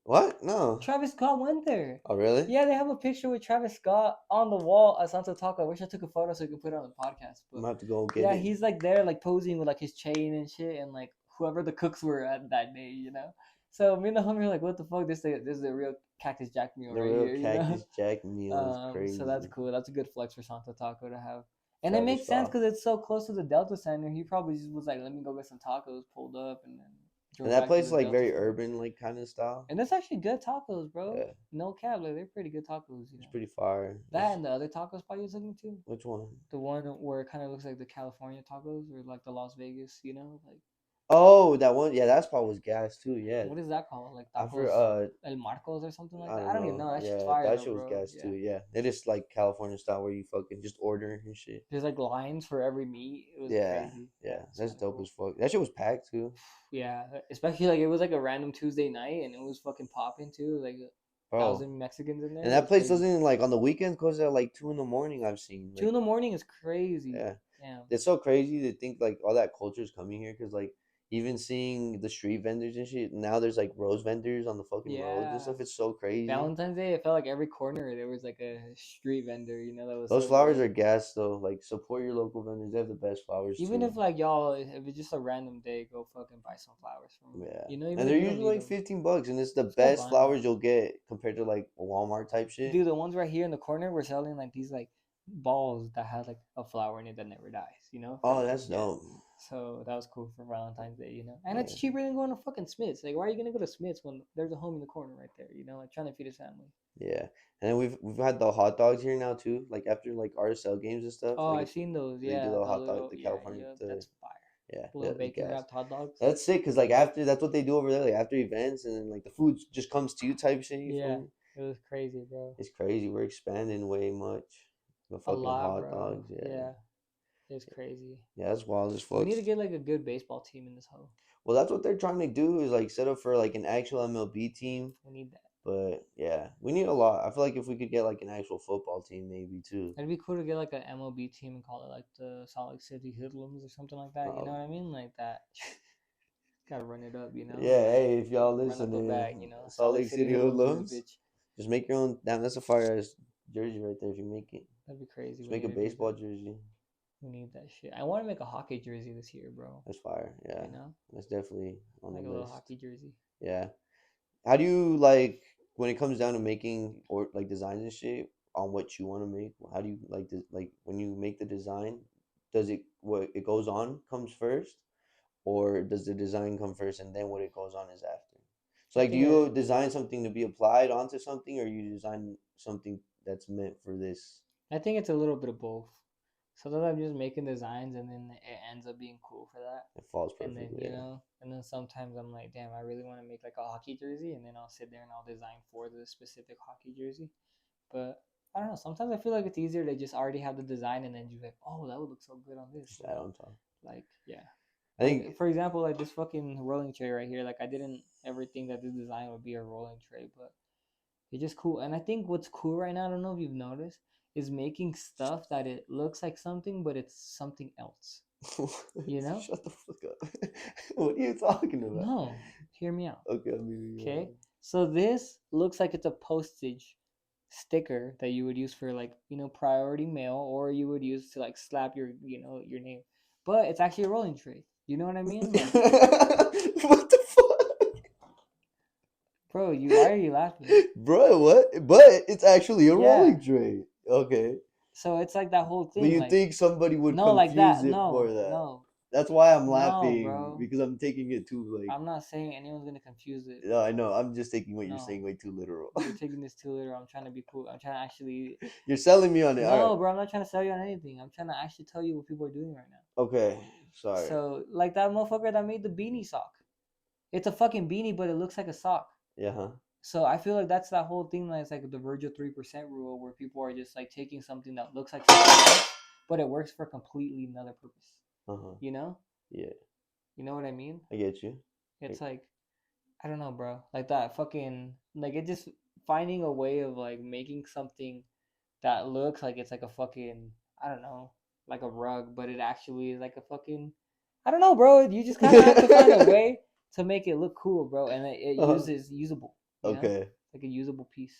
[SPEAKER 2] What? No.
[SPEAKER 1] Travis Scott went there.
[SPEAKER 2] Oh really?
[SPEAKER 1] Yeah, they have a picture with Travis Scott on the wall at Santo Taco. I wish I took a photo so we can put it on the podcast.
[SPEAKER 2] I'm
[SPEAKER 1] But
[SPEAKER 2] gonna have to go get
[SPEAKER 1] yeah,
[SPEAKER 2] it.
[SPEAKER 1] he's like there, like posing with like his chain and shit, and like whoever the cooks were at that day, you know. So me and the homie are like, "What the fuck? This is a real Cactus Jack meal
[SPEAKER 2] The
[SPEAKER 1] right
[SPEAKER 2] real
[SPEAKER 1] here," you know.
[SPEAKER 2] Cactus Jack meal is
[SPEAKER 1] So that's
[SPEAKER 2] crazy.
[SPEAKER 1] cool. That's a good flex for Santo Taco to have. And it
[SPEAKER 2] Travis
[SPEAKER 1] makes sense
[SPEAKER 2] Scott.
[SPEAKER 1] because it's so close to the Delta Center. He probably just was like, "Let me go get some tacos," pulled up, and then
[SPEAKER 2] And
[SPEAKER 1] drove
[SPEAKER 2] that
[SPEAKER 1] back to
[SPEAKER 2] place
[SPEAKER 1] the
[SPEAKER 2] like
[SPEAKER 1] Delta
[SPEAKER 2] very
[SPEAKER 1] Center.
[SPEAKER 2] urban, like kind of style.
[SPEAKER 1] And that's actually good tacos, bro.
[SPEAKER 2] Yeah,
[SPEAKER 1] No cap, like they're pretty good tacos, you
[SPEAKER 2] it's
[SPEAKER 1] know.
[SPEAKER 2] pretty fire.
[SPEAKER 1] That and the other taco spot you was looking to,
[SPEAKER 2] Which one?
[SPEAKER 1] the one where it kind of looks like the California tacos or like the Las Vegas, you know, like
[SPEAKER 2] Oh, that one. Yeah, that spot was gas too. Yeah,
[SPEAKER 1] what is that called? Like
[SPEAKER 2] after
[SPEAKER 1] tacos El Marcos or something like
[SPEAKER 2] I
[SPEAKER 1] that. I
[SPEAKER 2] don't
[SPEAKER 1] don't even
[SPEAKER 2] know.
[SPEAKER 1] know. That shit's
[SPEAKER 2] Yeah,
[SPEAKER 1] fire
[SPEAKER 2] that
[SPEAKER 1] though,
[SPEAKER 2] shit was
[SPEAKER 1] bro.
[SPEAKER 2] gas too.
[SPEAKER 1] Yeah.
[SPEAKER 2] Yeah, it is like California style where you fucking just order and shit.
[SPEAKER 1] There's like lines for every meat. It was
[SPEAKER 2] Yeah,
[SPEAKER 1] crazy. Yeah,
[SPEAKER 2] yeah,
[SPEAKER 1] it's
[SPEAKER 2] that's
[SPEAKER 1] kind of
[SPEAKER 2] dope
[SPEAKER 1] cool.
[SPEAKER 2] as fuck. That shit was packed too,
[SPEAKER 1] Yeah, especially like it was like a random Tuesday night and it was fucking popping too. Like a
[SPEAKER 2] bro.
[SPEAKER 1] thousand Mexicans in there.
[SPEAKER 2] And
[SPEAKER 1] It
[SPEAKER 2] that
[SPEAKER 1] was
[SPEAKER 2] place
[SPEAKER 1] crazy.
[SPEAKER 2] doesn't like on the weekends goes at like 2 in the morning. I've seen
[SPEAKER 1] Two
[SPEAKER 2] like
[SPEAKER 1] in the morning is crazy.
[SPEAKER 2] yeah,
[SPEAKER 1] Damn.
[SPEAKER 2] it's so crazy to think like all that culture is coming here because like even seeing the street vendors and shit. Now there's like rose vendors on the fucking roads and
[SPEAKER 1] Yeah.
[SPEAKER 2] stuff. It's so crazy.
[SPEAKER 1] Valentine's Day, I felt like every corner there was like a street vendor, you know, that was
[SPEAKER 2] Those
[SPEAKER 1] so
[SPEAKER 2] flowers
[SPEAKER 1] dope.
[SPEAKER 2] are gas though. Like support your local vendors. They have the best flowers
[SPEAKER 1] Even
[SPEAKER 2] too.
[SPEAKER 1] if like y'all, if it's just a random day, go fucking buy some flowers from them.
[SPEAKER 2] Yeah.
[SPEAKER 1] You know,
[SPEAKER 2] And
[SPEAKER 1] even
[SPEAKER 2] they're
[SPEAKER 1] if you don't
[SPEAKER 2] usually
[SPEAKER 1] need
[SPEAKER 2] like
[SPEAKER 1] them,
[SPEAKER 2] 15 bucks and it's the
[SPEAKER 1] still
[SPEAKER 2] best
[SPEAKER 1] buy them.
[SPEAKER 2] flowers you'll get compared to like a Walmart type shit.
[SPEAKER 1] Dude, the ones right here in the corner were selling like these like balls that had like a flower in it that never dies, you know, for
[SPEAKER 2] Oh,
[SPEAKER 1] like
[SPEAKER 2] that's
[SPEAKER 1] yeah.
[SPEAKER 2] dope.
[SPEAKER 1] So that was cool for Valentine's Day, you know, and it's
[SPEAKER 2] Yeah.
[SPEAKER 1] cheaper than going to fucking Smith's. Like, why are you gonna go to Smith's when there's a home in the corner right there, you know, like trying to feed his family?
[SPEAKER 2] Yeah. And then we've had the hot dogs here now too. Like after like RSL games and stuff.
[SPEAKER 1] Oh,
[SPEAKER 2] Like
[SPEAKER 1] I've seen those.
[SPEAKER 2] they do
[SPEAKER 1] Yeah,
[SPEAKER 2] the
[SPEAKER 1] the
[SPEAKER 2] hot dog,
[SPEAKER 1] little
[SPEAKER 2] the
[SPEAKER 1] yeah,
[SPEAKER 2] California,
[SPEAKER 1] yeah,
[SPEAKER 2] the
[SPEAKER 1] that's fire.
[SPEAKER 2] yeah,
[SPEAKER 1] The little
[SPEAKER 2] the
[SPEAKER 1] bacon
[SPEAKER 2] gas.
[SPEAKER 1] wrapped hot dogs.
[SPEAKER 2] That's sick because like after that's what they do over there. Like after events and then like the food just comes to you type shit. You feel
[SPEAKER 1] Yeah,
[SPEAKER 2] me?
[SPEAKER 1] it was crazy, bro.
[SPEAKER 2] It's crazy. We're expanding way much. The
[SPEAKER 1] A
[SPEAKER 2] fucking
[SPEAKER 1] lot,
[SPEAKER 2] hot
[SPEAKER 1] bro.
[SPEAKER 2] dogs. Yeah.
[SPEAKER 1] Yeah, it's crazy.
[SPEAKER 2] Yeah, that's wild as
[SPEAKER 1] We
[SPEAKER 2] fuck.
[SPEAKER 1] need to get like a good baseball team in this hole.
[SPEAKER 2] Well, that's what they're trying to do is like set up for like an actual MLB team.
[SPEAKER 1] We need that.
[SPEAKER 2] But yeah, we need a lot. I feel like if we could get like an actual football team, maybe too.
[SPEAKER 1] It'd be cool to get like an MLB team and call it like the Salt Lake City Hoodlums or something like that. You know
[SPEAKER 2] Um,
[SPEAKER 1] what I mean? Like that. Gotta run it up, you know?
[SPEAKER 2] yeah,
[SPEAKER 1] Like
[SPEAKER 2] hey, if y'all
[SPEAKER 1] run up a
[SPEAKER 2] listening,
[SPEAKER 1] bag, you know?
[SPEAKER 2] Salt
[SPEAKER 1] Salt Lake
[SPEAKER 2] Lake
[SPEAKER 1] City
[SPEAKER 2] City
[SPEAKER 1] Hoodlums in this
[SPEAKER 2] hoodlums,
[SPEAKER 1] bitch.
[SPEAKER 2] just make your own. Damn, that's a fire ass jersey right there. If you make it,
[SPEAKER 1] That'd be crazy.
[SPEAKER 2] just
[SPEAKER 1] We
[SPEAKER 2] make a
[SPEAKER 1] need to do
[SPEAKER 2] baseball
[SPEAKER 1] that.
[SPEAKER 2] jersey.
[SPEAKER 1] We need that shit. I want to make a hockey jersey this year, bro.
[SPEAKER 2] That's fire. Yeah,
[SPEAKER 1] You know?
[SPEAKER 2] that's definitely on the
[SPEAKER 1] Like a little
[SPEAKER 2] list.
[SPEAKER 1] hockey jersey.
[SPEAKER 2] Yeah. How do you like when it comes down to making or like designs and shit on what you want to make? How do you like like when you make the design? Does it what it goes on comes first, or does the design come first and then what it goes on is after? So
[SPEAKER 1] I
[SPEAKER 2] like, do
[SPEAKER 1] think
[SPEAKER 2] you design something to be applied onto something, or you design something that's meant for this?
[SPEAKER 1] I think it's a little bit of both. sometimes I'm just making designs and then it ends up being cool for that.
[SPEAKER 2] It falls
[SPEAKER 1] And then,
[SPEAKER 2] perfectly. Yeah.
[SPEAKER 1] and then sometimes I'm like, damn, I really want to make like a hockey jersey, and then I'll sit there and I'll design for the specific hockey jersey. But I don't know. Sometimes I feel like it's easier to just already have the design and then you're like, oh, that would look so good on this.
[SPEAKER 2] Just add on top.
[SPEAKER 1] Like, yeah.
[SPEAKER 2] I
[SPEAKER 1] Like,
[SPEAKER 2] think
[SPEAKER 1] for example, like this fucking rolling tray right here. Like, I didn't ever think that the design would be a rolling tray, but it's just cool. And I think what's cool right now, I don't know if you've noticed, is making stuff that it looks like something, but it's something else. You know?
[SPEAKER 2] Shut the fuck up. What are you talking about?
[SPEAKER 1] No, hear me out.
[SPEAKER 2] Okay, I mean,
[SPEAKER 1] Okay, so this looks like it's a postage sticker that you would use for like priority mail, or you would use to like slap your your name, but it's actually a rolling tray. You know what I mean? Like,
[SPEAKER 2] what the fuck?
[SPEAKER 1] bro, why are you laughing?
[SPEAKER 2] Bro, what? But it's actually a rolling tray. Okay.
[SPEAKER 1] So it's like that whole
[SPEAKER 2] But
[SPEAKER 1] thing.
[SPEAKER 2] you
[SPEAKER 1] Like,
[SPEAKER 2] think somebody would
[SPEAKER 1] no, like
[SPEAKER 2] confuse
[SPEAKER 1] that.
[SPEAKER 2] it for
[SPEAKER 1] No,
[SPEAKER 2] that?
[SPEAKER 1] no,
[SPEAKER 2] That's why I'm
[SPEAKER 1] no,
[SPEAKER 2] laughing
[SPEAKER 1] bro.
[SPEAKER 2] because I'm taking it too like.
[SPEAKER 1] I'm not saying anyone's gonna confuse it.
[SPEAKER 2] No, I know. I'm just taking what you're
[SPEAKER 1] No.
[SPEAKER 2] saying way too literal.
[SPEAKER 1] You're taking this too literal. I'm trying to be cool. I'm trying to actually.
[SPEAKER 2] You're selling me on it. All
[SPEAKER 1] No,
[SPEAKER 2] right.
[SPEAKER 1] bro, I'm not trying to sell you on anything. I'm trying to actually tell you what people are doing right now.
[SPEAKER 2] Okay. Sorry.
[SPEAKER 1] So, like that motherfucker that made the beanie sock. It's a fucking beanie, but it looks like a sock.
[SPEAKER 2] Yeah. Huh?
[SPEAKER 1] So I feel like that's that whole thing that's like the Virgil 3% rule, where people are just like taking something that looks like something else, but it works for completely another purpose.
[SPEAKER 2] Uh-huh.
[SPEAKER 1] You know?
[SPEAKER 2] Yeah.
[SPEAKER 1] You know what I mean?
[SPEAKER 2] I get you.
[SPEAKER 1] It's like, I don't know, bro. Like that fucking, like it just finding a way of like making something that looks like it's like a fucking, I don't know, like a rug, but it actually is like a fucking, I don't know, bro. You just kind of have to find a way to make it look cool, bro, and it uses usable.
[SPEAKER 2] Okay.
[SPEAKER 1] Like a usable piece.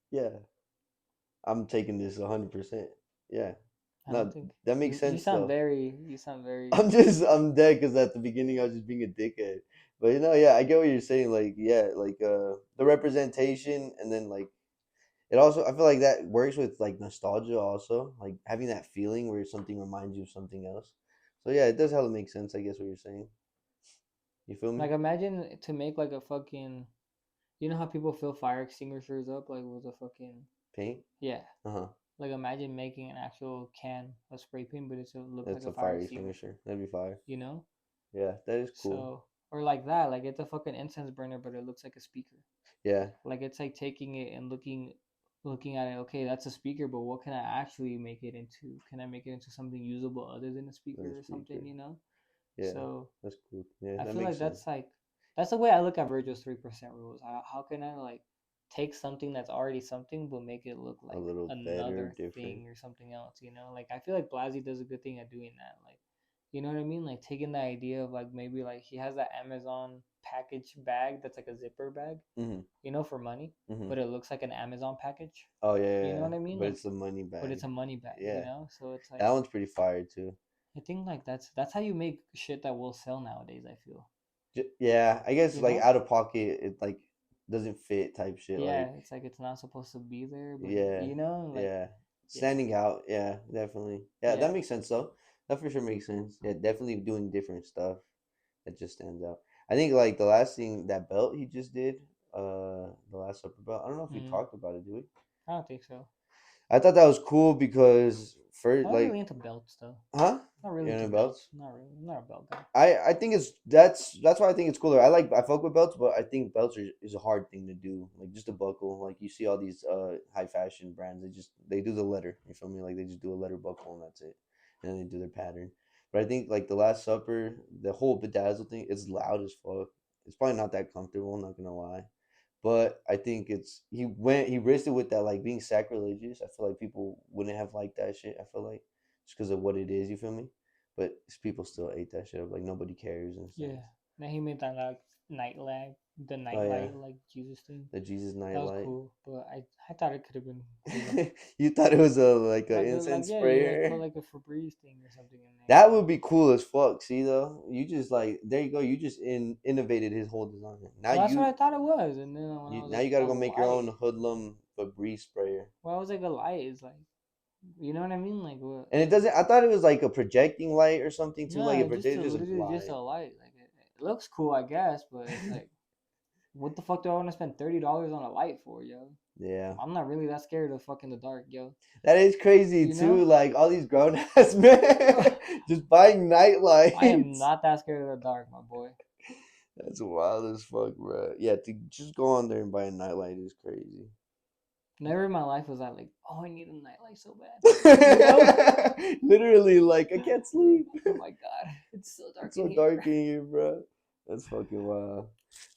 [SPEAKER 2] Yeah. I'm taking this 100%. Yeah. No,
[SPEAKER 1] Think
[SPEAKER 2] that makes sense.
[SPEAKER 1] You sound
[SPEAKER 2] though.
[SPEAKER 1] very.
[SPEAKER 2] I'm dead because at the beginning I was just being a dickhead. But yeah, I get what you're saying. Like, yeah, like the representation, and then like it also, I feel like that works with like nostalgia also, like having that feeling where something reminds you of something else. So yeah, it does hella make sense. I guess what you're saying. You feel me?
[SPEAKER 1] Like imagine to make like a fucking. You know how people fill fire extinguishers up like with a fucking
[SPEAKER 2] Paint.
[SPEAKER 1] Yeah.
[SPEAKER 2] Uh-huh.
[SPEAKER 1] Like imagine making an actual can of spray paint, but it looks
[SPEAKER 2] It's
[SPEAKER 1] like
[SPEAKER 2] a fire extinguisher. That'd be fire.
[SPEAKER 1] You know?
[SPEAKER 2] Yeah, that is cool.
[SPEAKER 1] So or like that, like it's a fucking incense burner, but it looks like a speaker.
[SPEAKER 2] Yeah.
[SPEAKER 1] Like it's like taking it and looking at it. Okay, that's a speaker, but what can I actually make it into? Can I make it into something usable other than a speaker or something? You know?
[SPEAKER 2] Yeah.
[SPEAKER 1] So
[SPEAKER 2] that's cool. Yeah,
[SPEAKER 1] I
[SPEAKER 2] that
[SPEAKER 1] feel
[SPEAKER 2] makes
[SPEAKER 1] like
[SPEAKER 2] sense.
[SPEAKER 1] that's the way I look at Virgil's 3% rules. How can I like take something that's already something but make it look like
[SPEAKER 2] a little
[SPEAKER 1] another
[SPEAKER 2] better,
[SPEAKER 1] thing or something else, you know? Like I feel like Blasey does a good thing at doing that. Like, you know what I mean? Like taking the idea of like maybe like he has that Amazon package bag that's like a zipper bag, you know, for money, but it looks like an Amazon package.
[SPEAKER 2] Oh yeah,
[SPEAKER 1] you know what I mean?
[SPEAKER 2] But
[SPEAKER 1] Like,
[SPEAKER 2] it's a money bag.
[SPEAKER 1] But it's a money bag,
[SPEAKER 2] Yeah.
[SPEAKER 1] you know? So it's like
[SPEAKER 2] that one's pretty fire too.
[SPEAKER 1] I think like that's how you make shit that will sell nowadays, I feel.
[SPEAKER 2] Yeah, I guess
[SPEAKER 1] You
[SPEAKER 2] like
[SPEAKER 1] know?
[SPEAKER 2] out of pocket, it like doesn't fit type shit.
[SPEAKER 1] Yeah,
[SPEAKER 2] like
[SPEAKER 1] it's like it's not supposed to be there, but
[SPEAKER 2] yeah,
[SPEAKER 1] you know, like
[SPEAKER 2] yeah, standing out. Yeah, definitely. Yeah,
[SPEAKER 1] Yeah.
[SPEAKER 2] that makes sense though. That for sure makes sense. Yeah, definitely doing different stuff that just stands out. I think like the last thing, that belt he just did, the last Supper belt. I don't know if we talked about it, do we?
[SPEAKER 1] I don't think so.
[SPEAKER 2] I thought that was cool because
[SPEAKER 1] I'm
[SPEAKER 2] first,
[SPEAKER 1] not
[SPEAKER 2] like,
[SPEAKER 1] really into belts though.
[SPEAKER 2] huh?
[SPEAKER 1] Not really
[SPEAKER 2] You
[SPEAKER 1] into
[SPEAKER 2] know
[SPEAKER 1] belts.
[SPEAKER 2] belts?
[SPEAKER 1] Not really. I'm not a belt guy.
[SPEAKER 2] I think that's why I think it's cooler. I fuck with belts, but I think belts is a hard thing to do. Like just a buckle. Like you see all these high fashion brands, they do the letter. You feel me? Like they just do a letter buckle and that's it, and then they do their pattern. But I think like the Last Supper, the whole bedazzle thing is loud as fuck. It's probably not that comfortable. I'm not gonna lie, but I think he risked it with that like being sacrilegious. I feel like people wouldn't have liked that shit. I feel like just because of what it is. You feel me? But people still ate that shit up. Like nobody cares and stuff.
[SPEAKER 1] Yeah. Then he made that like the night
[SPEAKER 2] Oh, yeah.
[SPEAKER 1] light like Jesus thing.
[SPEAKER 2] The Jesus
[SPEAKER 1] That was
[SPEAKER 2] nightlight.
[SPEAKER 1] cool, but I thought it could have been cooler.
[SPEAKER 2] You thought it was like an
[SPEAKER 1] Like
[SPEAKER 2] incense
[SPEAKER 1] yeah, you
[SPEAKER 2] sprayer?
[SPEAKER 1] like put like a Febreze thing or something in there.
[SPEAKER 2] That would be cool as fuck. See though, you just like there you go. You just innovated his whole design. Now
[SPEAKER 1] Well, that's what I thought it was, and then when I was
[SPEAKER 2] now
[SPEAKER 1] like,
[SPEAKER 2] you gotta
[SPEAKER 1] a
[SPEAKER 2] go make your own
[SPEAKER 1] light.
[SPEAKER 2] hoodlum Febreze sprayer.
[SPEAKER 1] Well, I was like a light is like, you know what I mean? Like what?
[SPEAKER 2] And it doesn't. I thought it was like a projecting light or something too.
[SPEAKER 1] No,
[SPEAKER 2] like it
[SPEAKER 1] just
[SPEAKER 2] projected just a
[SPEAKER 1] literally
[SPEAKER 2] light.
[SPEAKER 1] just a light. Like it looks cool, I guess, but it's like What the fuck do I want to spend $30 on a light for, yo?
[SPEAKER 2] Yeah.
[SPEAKER 1] I'm not really that scared of fucking the dark, yo.
[SPEAKER 2] That is crazy
[SPEAKER 1] You
[SPEAKER 2] too.
[SPEAKER 1] know?
[SPEAKER 2] Like all these grown ass men just buying night lights.
[SPEAKER 1] I am not that scared of the dark, my boy.
[SPEAKER 2] That's wild as fuck, bro. Yeah, to just go on there and buy a nightlight is crazy.
[SPEAKER 1] Never in my life was I like, oh, I need a nightlight so bad. You know?
[SPEAKER 2] Literally, like I can't sleep.
[SPEAKER 1] Oh my god, it's so dark
[SPEAKER 2] It's so
[SPEAKER 1] in here.
[SPEAKER 2] dark in here, bro. That's fucking wild.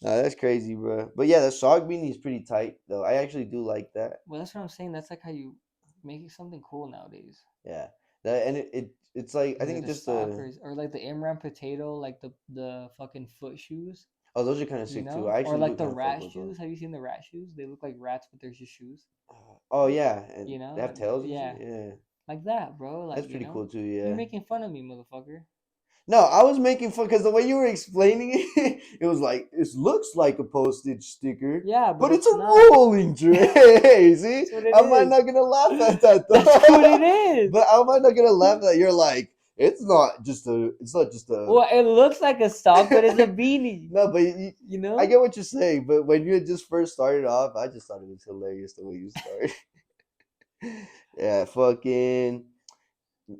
[SPEAKER 2] Nah, that's crazy, bro. But yeah, the sock beanie is pretty tight though. I actually do like that.
[SPEAKER 1] Well, that's what I'm saying. That's like how you make something cool nowadays.
[SPEAKER 2] Yeah, that and it's like I
[SPEAKER 1] Is
[SPEAKER 2] think
[SPEAKER 1] it
[SPEAKER 2] it's
[SPEAKER 1] a
[SPEAKER 2] just
[SPEAKER 1] sock or like the Imran potato, like the fucking foot shoes,
[SPEAKER 2] oh, those are kind of
[SPEAKER 1] you
[SPEAKER 2] sick too.
[SPEAKER 1] know,
[SPEAKER 2] I
[SPEAKER 1] or
[SPEAKER 2] actually do
[SPEAKER 1] like the
[SPEAKER 2] kind of fuck
[SPEAKER 1] rat
[SPEAKER 2] with those.
[SPEAKER 1] shoes. Have you seen the rat shoes? They look like rats, but they're just shoes.
[SPEAKER 2] Oh yeah, and
[SPEAKER 1] You
[SPEAKER 2] they
[SPEAKER 1] know,
[SPEAKER 2] have tails and
[SPEAKER 1] yeah,
[SPEAKER 2] shit. Yeah,
[SPEAKER 1] like that, bro.
[SPEAKER 2] that's
[SPEAKER 1] Like
[SPEAKER 2] pretty cool too.
[SPEAKER 1] you're
[SPEAKER 2] Yeah.
[SPEAKER 1] making fun of me, motherfucker.
[SPEAKER 2] No, I was making fun because the way you were explaining it, it was like it looks like a postage sticker,
[SPEAKER 1] Yeah,
[SPEAKER 2] but
[SPEAKER 1] but
[SPEAKER 2] it's
[SPEAKER 1] it's
[SPEAKER 2] a
[SPEAKER 1] not.
[SPEAKER 2] rolling tray. See,
[SPEAKER 1] That's what it
[SPEAKER 2] how am I
[SPEAKER 1] is.
[SPEAKER 2] not gonna laugh at that though?
[SPEAKER 1] That's what it is.
[SPEAKER 2] But how am I not gonna laugh at that? You're like, it's not just a.
[SPEAKER 1] Well, it looks like a sock, but it's a beanie.
[SPEAKER 2] No, but
[SPEAKER 1] You know?
[SPEAKER 2] I get what you're saying. But when you had just first started off, I just thought it was hilarious the way you started. Yeah, fucking.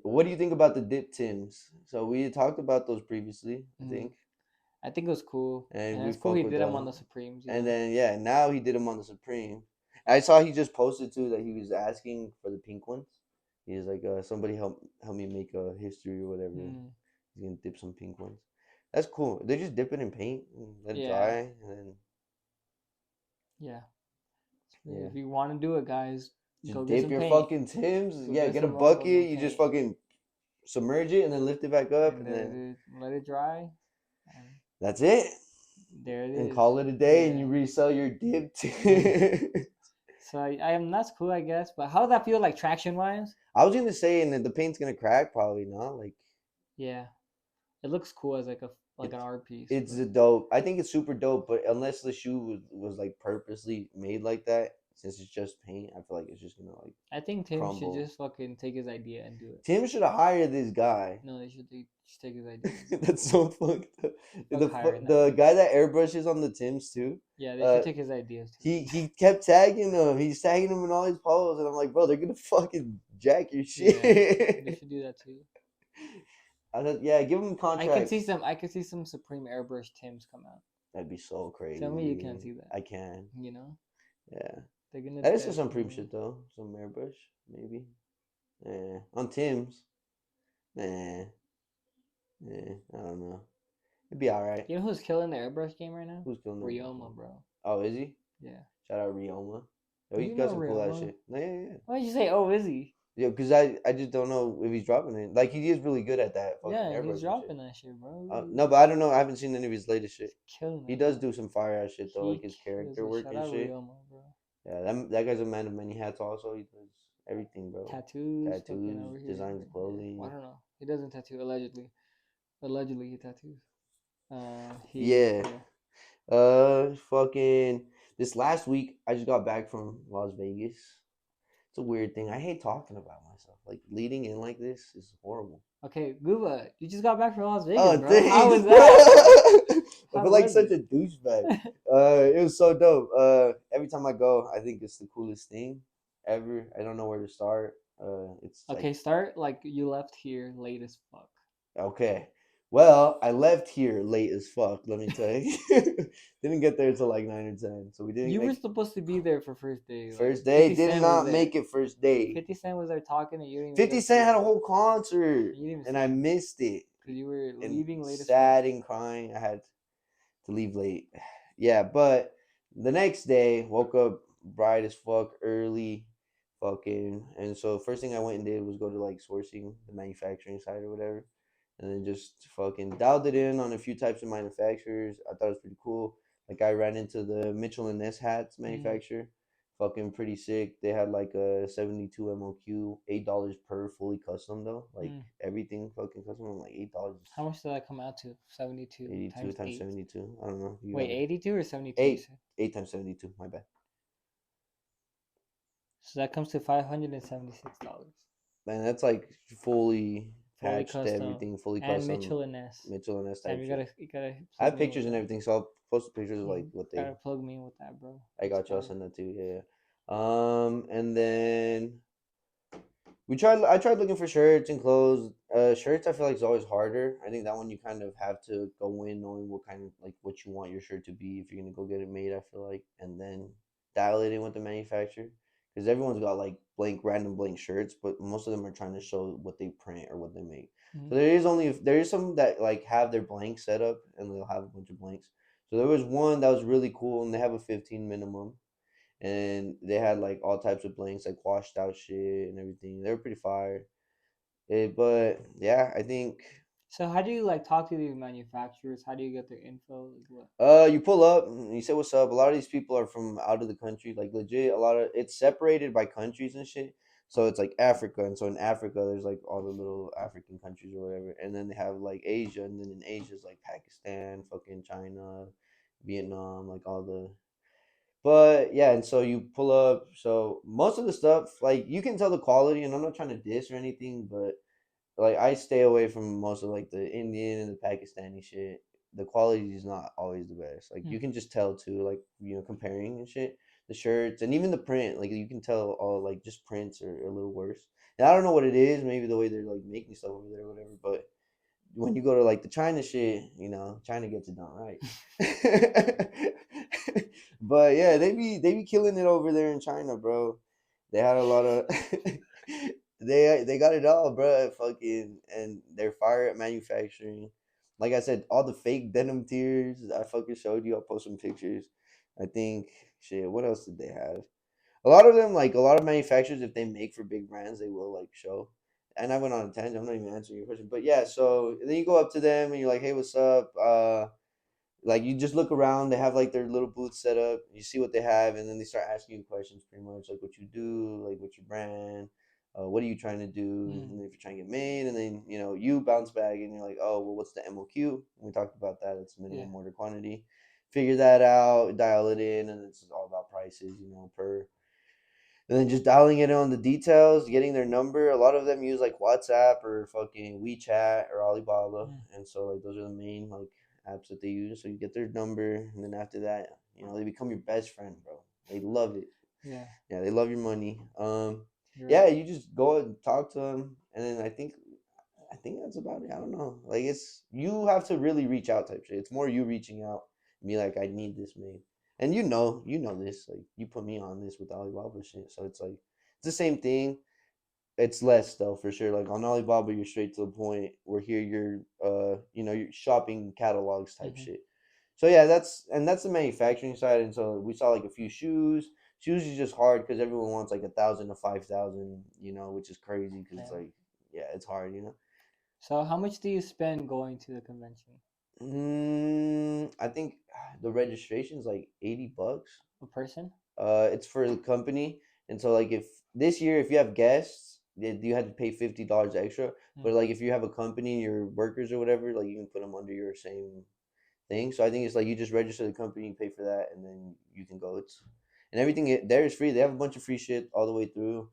[SPEAKER 2] What do you think about the dip Tims? So we had talked about those previously, I
[SPEAKER 1] Mhm.
[SPEAKER 2] think,
[SPEAKER 1] I think it was cool,
[SPEAKER 2] and
[SPEAKER 1] and
[SPEAKER 2] we
[SPEAKER 1] it's cool he
[SPEAKER 2] fuck with
[SPEAKER 1] did them on
[SPEAKER 2] them.
[SPEAKER 1] the Supremes.
[SPEAKER 2] And then yeah, now he did them on the Supreme. I saw he just posted too that he was asking for the pink ones. He's like, somebody help me make a history or whatever.
[SPEAKER 1] Mm,
[SPEAKER 2] He's gonna dip some pink ones. That's cool. They just dip it in paint and let it
[SPEAKER 1] yeah,
[SPEAKER 2] dry, and then
[SPEAKER 1] yeah.
[SPEAKER 2] yeah,
[SPEAKER 1] If you want to do it, guys, go
[SPEAKER 2] just
[SPEAKER 1] get
[SPEAKER 2] dip
[SPEAKER 1] some
[SPEAKER 2] your
[SPEAKER 1] paint.
[SPEAKER 2] fucking Tims.
[SPEAKER 1] Go
[SPEAKER 2] Yeah,
[SPEAKER 1] get
[SPEAKER 2] get a
[SPEAKER 1] some motherfucking
[SPEAKER 2] bucket. You just
[SPEAKER 1] paint,
[SPEAKER 2] fucking submerge it and then lift it back up,
[SPEAKER 1] and
[SPEAKER 2] and then
[SPEAKER 1] let it dry, and
[SPEAKER 2] that's it.
[SPEAKER 1] there it
[SPEAKER 2] And
[SPEAKER 1] is.
[SPEAKER 2] call it a day, and
[SPEAKER 1] Yeah.
[SPEAKER 2] you resell your dip Tims.
[SPEAKER 1] So I am that's cool, I guess. But how does that feel like traction wise?
[SPEAKER 2] I was gonna say, and then the paint's gonna crack, probably not. Like
[SPEAKER 1] Yeah, it looks cool as like an
[SPEAKER 2] it's
[SPEAKER 1] art piece.
[SPEAKER 2] it's
[SPEAKER 1] But
[SPEAKER 2] a dope. I think it's super dope, but unless the shoe was like purposely made like that, since it's just paint, I feel like it's just gonna like
[SPEAKER 1] I think Tim should
[SPEAKER 2] crumble.
[SPEAKER 1] just fucking take his idea and do it.
[SPEAKER 2] Tim should have hired this guy.
[SPEAKER 1] No, they should just take his idea. And do it.
[SPEAKER 2] That's so fucked up.
[SPEAKER 1] Fuck hiring that
[SPEAKER 2] The
[SPEAKER 1] dude.
[SPEAKER 2] guy that airbrushes on the Tims too.
[SPEAKER 1] Yeah, they should take his ideas too.
[SPEAKER 2] He kept tagging him. He's tagging him in all his posts, and I'm like, bro, they're gonna fucking jack your shit.
[SPEAKER 1] Yeah, they should do that too.
[SPEAKER 2] I said, yeah, give him contract.
[SPEAKER 1] I could see some Supreme airbrush Tims come out.
[SPEAKER 2] That'd be so crazy.
[SPEAKER 1] Tell me you can't see that.
[SPEAKER 2] I can.
[SPEAKER 1] You know,
[SPEAKER 2] Yeah.
[SPEAKER 1] they're gonna.
[SPEAKER 2] That is some Supreme shit though. Some airbrush, maybe. Yeah. On Tim's. Nah. Yeah. I don't know. It'd be alright.
[SPEAKER 1] You know who's killing the airbrush game right now?
[SPEAKER 2] Who's killing them?
[SPEAKER 1] Ryoma, bro.
[SPEAKER 2] Oh, is he?
[SPEAKER 1] Yeah.
[SPEAKER 2] Shout out Ryoma. Oh,
[SPEAKER 1] Do
[SPEAKER 2] he's
[SPEAKER 1] you
[SPEAKER 2] got
[SPEAKER 1] know
[SPEAKER 2] some cool ass
[SPEAKER 1] Ryoma?
[SPEAKER 2] shit. No, yeah.
[SPEAKER 1] Why did you say, "Oh, is he"?
[SPEAKER 2] Yeah, because I just don't know if he's dropping it. Like he is really good at that. Fucking
[SPEAKER 1] Yeah,
[SPEAKER 2] airbrush and
[SPEAKER 1] he's
[SPEAKER 2] shit.
[SPEAKER 1] dropping that shit, bro.
[SPEAKER 2] No, but I don't know. I haven't seen any of his latest shit.
[SPEAKER 1] Killing
[SPEAKER 2] He
[SPEAKER 1] it,
[SPEAKER 2] does
[SPEAKER 1] bro.
[SPEAKER 2] do some fire ass shit though,
[SPEAKER 1] He
[SPEAKER 2] like his
[SPEAKER 1] kills
[SPEAKER 2] character
[SPEAKER 1] it.
[SPEAKER 2] work
[SPEAKER 1] Shout
[SPEAKER 2] and
[SPEAKER 1] out
[SPEAKER 2] shit.
[SPEAKER 1] Ryoma, bro.
[SPEAKER 2] Yeah, that guy's a man of many hats. Also, he does everything, bro.
[SPEAKER 1] Tattoos, fucking over here.
[SPEAKER 2] Designs
[SPEAKER 1] Yeah.
[SPEAKER 2] clothing.
[SPEAKER 1] I don't know. He doesn't tattoo allegedly. Allegedly, he tattoos.
[SPEAKER 2] Yeah. Fucking this last week, I just got back from Las Vegas. It's a weird thing. I hate talking about myself. Like leading in like this is horrible.
[SPEAKER 1] Okay, Guba, you just got back from Las Vegas,
[SPEAKER 2] Oh,
[SPEAKER 1] bro.
[SPEAKER 2] thanks,
[SPEAKER 1] How was
[SPEAKER 2] bro.
[SPEAKER 1] that?
[SPEAKER 2] I
[SPEAKER 1] How
[SPEAKER 2] feel like
[SPEAKER 1] was
[SPEAKER 2] such
[SPEAKER 1] it?
[SPEAKER 2] a douchebag. It was so dope. Every time I go, I think it's the coolest thing ever. I don't know where to start. It's
[SPEAKER 1] Okay,
[SPEAKER 2] like,
[SPEAKER 1] start like you left here late as fuck.
[SPEAKER 2] okay. Well, I left here late as fuck. Let me tell you, didn't get there until like 9 or 10. So we didn't.
[SPEAKER 1] You were
[SPEAKER 2] Like,
[SPEAKER 1] supposed to be there for first day. Like,
[SPEAKER 2] first day
[SPEAKER 1] 50
[SPEAKER 2] did
[SPEAKER 1] Cent
[SPEAKER 2] not
[SPEAKER 1] was
[SPEAKER 2] make it. First day.
[SPEAKER 1] 50 Cent was there talking, and you didn't even
[SPEAKER 2] 50
[SPEAKER 1] get to
[SPEAKER 2] Cent
[SPEAKER 1] see
[SPEAKER 2] had a
[SPEAKER 1] him.
[SPEAKER 2] whole concert,
[SPEAKER 1] You didn't even
[SPEAKER 2] and
[SPEAKER 1] see
[SPEAKER 2] I
[SPEAKER 1] him.
[SPEAKER 2] missed it.
[SPEAKER 1] Because you were
[SPEAKER 2] And
[SPEAKER 1] leaving late as fuck.
[SPEAKER 2] sad and crying. I had to leave late. Yeah, but the next day, woke up bright as fuck early, fucking, and so first thing I went and did was go to like sourcing the manufacturing side or whatever, and then just fucking dialed it in on a few types of manufacturers. I thought it was pretty cool. Like I ran into the Mitchell and Ness hats manufacturer. Fucking pretty sick. They had like a 72 MOQ, $8 per fully custom though. Like everything fucking custom. I'm like $8.
[SPEAKER 1] How much did that come out to? 72
[SPEAKER 2] 82 times
[SPEAKER 1] 8.
[SPEAKER 2] 72. I don't know. You
[SPEAKER 1] Wait,
[SPEAKER 2] got it.
[SPEAKER 1] 82 or 72?
[SPEAKER 2] 8 times 72. My bad.
[SPEAKER 1] So that comes to $576.
[SPEAKER 2] Man, that's like fully
[SPEAKER 1] fully
[SPEAKER 2] patched
[SPEAKER 1] custom,
[SPEAKER 2] everything, fully
[SPEAKER 1] and
[SPEAKER 2] custom,
[SPEAKER 1] Mitchell and Ness.
[SPEAKER 2] Mitchell and S
[SPEAKER 1] Damn,
[SPEAKER 2] type shit.
[SPEAKER 1] you gotta
[SPEAKER 2] I
[SPEAKER 1] plug
[SPEAKER 2] have
[SPEAKER 1] me in with
[SPEAKER 2] pictures and
[SPEAKER 1] that.
[SPEAKER 2] everything, so I'll post the pictures of like
[SPEAKER 1] You
[SPEAKER 2] what they.
[SPEAKER 1] gotta plug me in with that, bro.
[SPEAKER 2] I
[SPEAKER 1] That's
[SPEAKER 2] got you. I'll
[SPEAKER 1] fire.
[SPEAKER 2] send that to you. Yeah. And then we tried. I tried looking for shirts and clothes. Shirts I feel like is always harder. I think that one you kind of have to go in knowing what kind of like what you want your shirt to be if you're gonna go get it made. I feel like, and then dial it in with the manufacturer because everyone's got like random blank shirts, but most of them are trying to show what they print or what they make.
[SPEAKER 1] Mm-hmm.
[SPEAKER 2] So there is some that like have their blank set up and they'll have a bunch of blanks. So there was one that was really cool and they have a 15 minimum and they had like all types of blanks, like washed out shit and everything. They were pretty fire. But yeah, I think
[SPEAKER 1] So how do you like talk to these manufacturers? How do you get their info? Like what?
[SPEAKER 2] you pull up, you say what's up. A lot of these people are from out of the country, like legit. A lot of it's separated by countries and shit. So it's like Africa, and so in Africa, there's like all the little African countries or whatever, and then they have like Asia, and then in Asia is like Pakistan, fucking China, Vietnam, like all the. But yeah, and so you pull up. So most of the stuff, like you can tell the quality, and I'm not trying to diss or anything, but like I stay away from most of like the Indian and the Pakistani shit. The quality is not always the best. Like
[SPEAKER 1] Hmm.
[SPEAKER 2] you can just tell too, like comparing and shit. The shirts and even the print, like you can tell all like just prints are a little worse. And I don't know what it is, maybe the way they're like making stuff over there or whatever, but when you go to like the China shit, China gets it done right. But yeah, they be killing it over there in China, bro. They had a lot of they got it all, bro. Fucking and they're fire at manufacturing. Like I said, all the fake denim tiers I fucking showed you. I'll post some pictures. I think shit. What else did they have? A lot of them, like a lot of manufacturers, if they make for big brands, they will like show. And I went on a tangent. I'm not even answering your question, but yeah. So then you go up to them and you're like, "Hey, what's up?" Like you just look around. They have like their little booth set up. You see what they have, and then they start asking you questions, pretty much like what you do, like what's your brand, what are you trying to do, and
[SPEAKER 1] Mm.
[SPEAKER 2] then if you're trying to get made, and then you bounce back and you're like, "Oh, well, what's the MOQ?" We talked about that. It's
[SPEAKER 1] Yeah.
[SPEAKER 2] minimum order quantity. Figure that out, dial it in, and it's all about prices, per and then just dialing it on the details, getting their number. A lot of them use like WhatsApp or fucking WeChat or Alibaba,
[SPEAKER 1] Mm.
[SPEAKER 2] and so like those are the main like apps that they use. So you get their number, and then after that, they become your best friend, bro. They love it.
[SPEAKER 1] Yeah.
[SPEAKER 2] Yeah, they love your money.
[SPEAKER 1] You're
[SPEAKER 2] Yeah,
[SPEAKER 1] right.
[SPEAKER 2] you just go and talk to them, and then I think that's about it. I don't know. Like it's you have to really reach out type shit. It's more you reaching out and be like, I need this made. And you know this. Like you put me on this with Alibaba shit. So it's like it's the same thing. It's less though for sure. Like on Alibaba, you're straight to the point. Where here you're you're shopping catalogs type
[SPEAKER 1] Mm-hmm.
[SPEAKER 2] shit. So yeah, that's the manufacturing side. And so we saw like a few shoes. Shoes is just hard because everyone wants like 1,000 to 5,000, which is crazy because it's
[SPEAKER 1] Yeah.
[SPEAKER 2] like yeah, it's hard.
[SPEAKER 1] So how much do you spend going to the convention?
[SPEAKER 2] I think the registration is like $80.
[SPEAKER 1] A person?
[SPEAKER 2] It's for the company, and so like if this year if you have guests, you had to pay $50 extra.
[SPEAKER 1] Mm.
[SPEAKER 2] But like if you have a company, your workers or whatever, like you can put them under your same thing. So I think it's like you just register the company, you pay for that, and then you can go. It's and everything there is free. They have a bunch of free shit all the way through.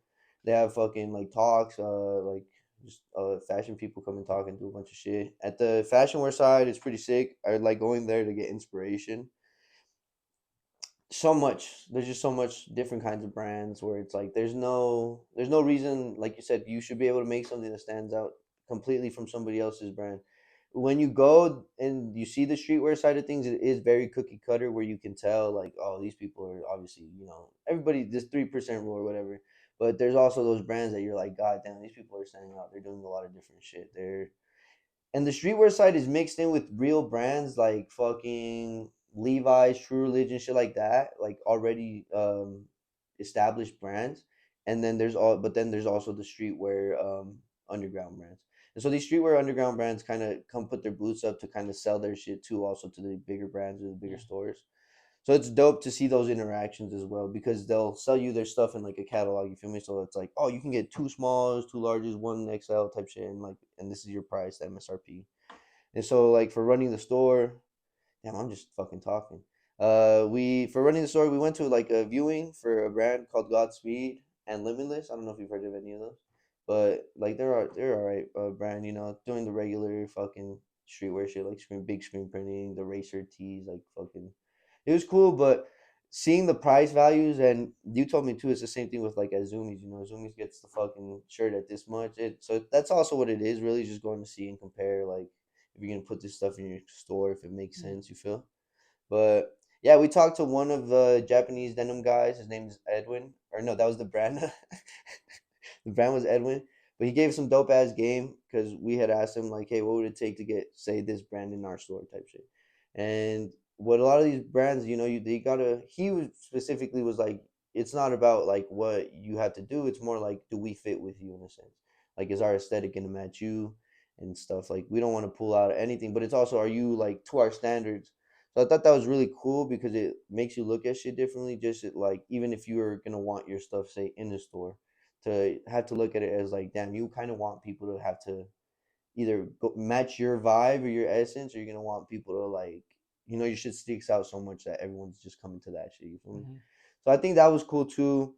[SPEAKER 2] They have fucking like talks, like just fashion people come and talk and do a bunch of shit. At the fashion wear side, it's pretty sick. I like going there to get inspiration. So much. There's just so much different kinds of brands where it's like there's no reason, like you said, you should be able to make something that stands out completely from somebody else's brand. When you go and you see the streetwear side of things, it is very cookie cutter where you can tell like, oh, these people are obviously, everybody this 3% rule or whatever. But there's also those brands that you're like, God damn, these people are standing out. They're doing a lot of different shit. And the streetwear side is mixed in with real brands like fucking Levi's, True Religion, shit like that, like already established brands. And then there's also the streetwear underground brands. And so these streetwear underground brands kind of come put their boots up to kind of sell their shit too, also to the bigger brands or the bigger
[SPEAKER 1] Yeah.
[SPEAKER 2] stores. So it's dope to see those interactions as well because they'll sell you their stuff in like a catalog. You feel me? So it's like, oh, you can get two smalls, two larges, one XL type shit, and this is your price, the MSRP. And so like for running the store, damn, I'm just fucking talking. We for running the store, we went to like a viewing for a brand called Godspeed and Limitless. I don't know if you've heard of any of those, but like they're alright brand, you know, doing the regular fucking streetwear shit like big screen printing, the racer tees, like fucking it was cool, but seeing the price values, and you told me too, it's the same thing with like at Zoomies. You know, Zoomies gets the fucking shirt at this much. So that's also what it is. Really, just going to see and compare. Like if you're gonna put this stuff in your store, if it makes
[SPEAKER 1] Mm.
[SPEAKER 2] sense, you feel. But yeah, we talked to one of the Japanese denim guys. His name is Edwin, or no, that was the brand. The brand was Edwin, but he gave some dope ass game because we had asked him like, hey, what would it take to get say this brand in our store type shit, and what a lot of these brands, you know, they gotta. He was specifically was like, it's not about like what you have to do. It's more like, do we fit with you in a sense? Like, is our aesthetic gonna match you and stuff? Like, we don't want to pull out anything, but it's also, are you like to our standards? So I thought that was really cool because it makes you look at shit differently. Just like even if you are gonna want your stuff say in the store, to have to look at it as like, damn, you kind of want people to have to either match your vibe or your essence, or you're gonna want people to like, you know, your shit sticks out so much that everyone's just coming to that shit. You feel me?
[SPEAKER 1] Mm-hmm.
[SPEAKER 2] So I think that was cool too.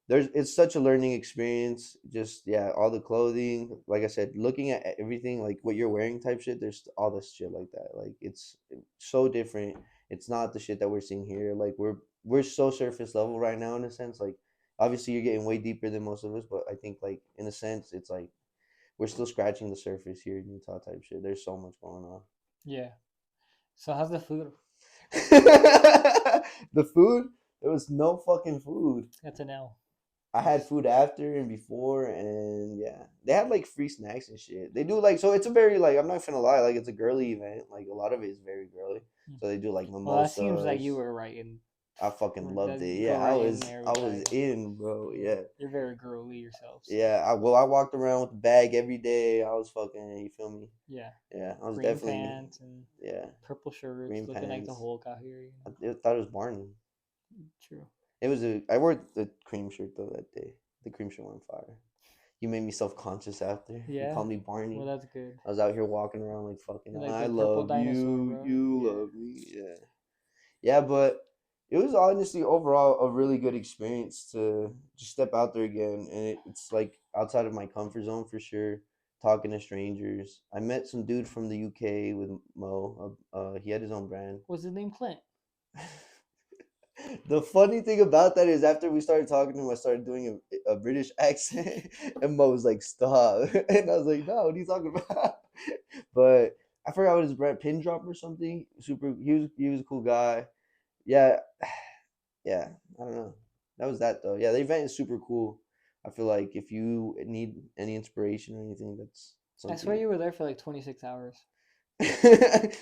[SPEAKER 2] It's such a learning experience. Just yeah, all the clothing, like I said, looking at everything, like what you're wearing type shit. There's all this shit like that. Like it's so different. It's not the shit that we're seeing here. Like we're so surface level right now in a sense. Like obviously you're getting way deeper than most of us, but I think like in a sense it's like we're still scratching the surface here in Utah type shit. There's so much going on.
[SPEAKER 1] Yeah. So how's the food?
[SPEAKER 2] The food, there was no fucking food.
[SPEAKER 1] That's an L.
[SPEAKER 2] I had food after and before, and yeah, they had like free snacks and shit. They do like, so it's a very like, I'm not gonna lie, like it's a girly event. Like a lot of it is very girly. So they do like
[SPEAKER 1] Well, that seems like you
[SPEAKER 2] mimosas.
[SPEAKER 1] were right in.
[SPEAKER 2] I fucking loved it.
[SPEAKER 1] Go
[SPEAKER 2] Yeah,
[SPEAKER 1] right in there
[SPEAKER 2] I
[SPEAKER 1] with
[SPEAKER 2] was
[SPEAKER 1] that.
[SPEAKER 2] in, bro. Yeah,
[SPEAKER 1] You're very girly yourself. So.
[SPEAKER 2] yeah. I walked around with the bag every day. I was fucking. You feel me?
[SPEAKER 1] Yeah.
[SPEAKER 2] Yeah, I was
[SPEAKER 1] Green
[SPEAKER 2] definitely.
[SPEAKER 1] pants and
[SPEAKER 2] Yeah,
[SPEAKER 1] purple shirts,
[SPEAKER 2] green
[SPEAKER 1] looking like the
[SPEAKER 2] pants.
[SPEAKER 1] Hulk out here.
[SPEAKER 2] I thought it was Barney.
[SPEAKER 1] True.
[SPEAKER 2] It was a. I wore the cream shirt though that day. The cream shirt went fire. You made me self conscious after. You
[SPEAKER 1] Yeah.
[SPEAKER 2] called me Barney.
[SPEAKER 1] Well, that's good.
[SPEAKER 2] I was out here walking around like fucking.
[SPEAKER 1] You're like
[SPEAKER 2] I
[SPEAKER 1] the purple
[SPEAKER 2] love
[SPEAKER 1] dinosaur,
[SPEAKER 2] you.
[SPEAKER 1] bro.
[SPEAKER 2] You
[SPEAKER 1] Yeah.
[SPEAKER 2] love me. Yeah. Yeah, but it was honestly overall a really good experience to just step out there again, and it's like outside of my comfort zone for sure. Talking to strangers. I met some dude from the UK with Mo. He had his own brand.
[SPEAKER 1] What's his name? Clint.
[SPEAKER 2] The funny thing about that is after we started talking to him, I started doing a British accent, and Mo was like, "Stop!" And I was like, "No, what are you talking about?" But I forgot what his brand, Pin Drop or something. Super. He was a cool guy. Yeah, yeah. I don't know. That was that though. Yeah, the event is super cool. I feel like if you need any inspiration or anything, that's
[SPEAKER 1] I swear
[SPEAKER 2] something.
[SPEAKER 1] you were there for like 26 hours.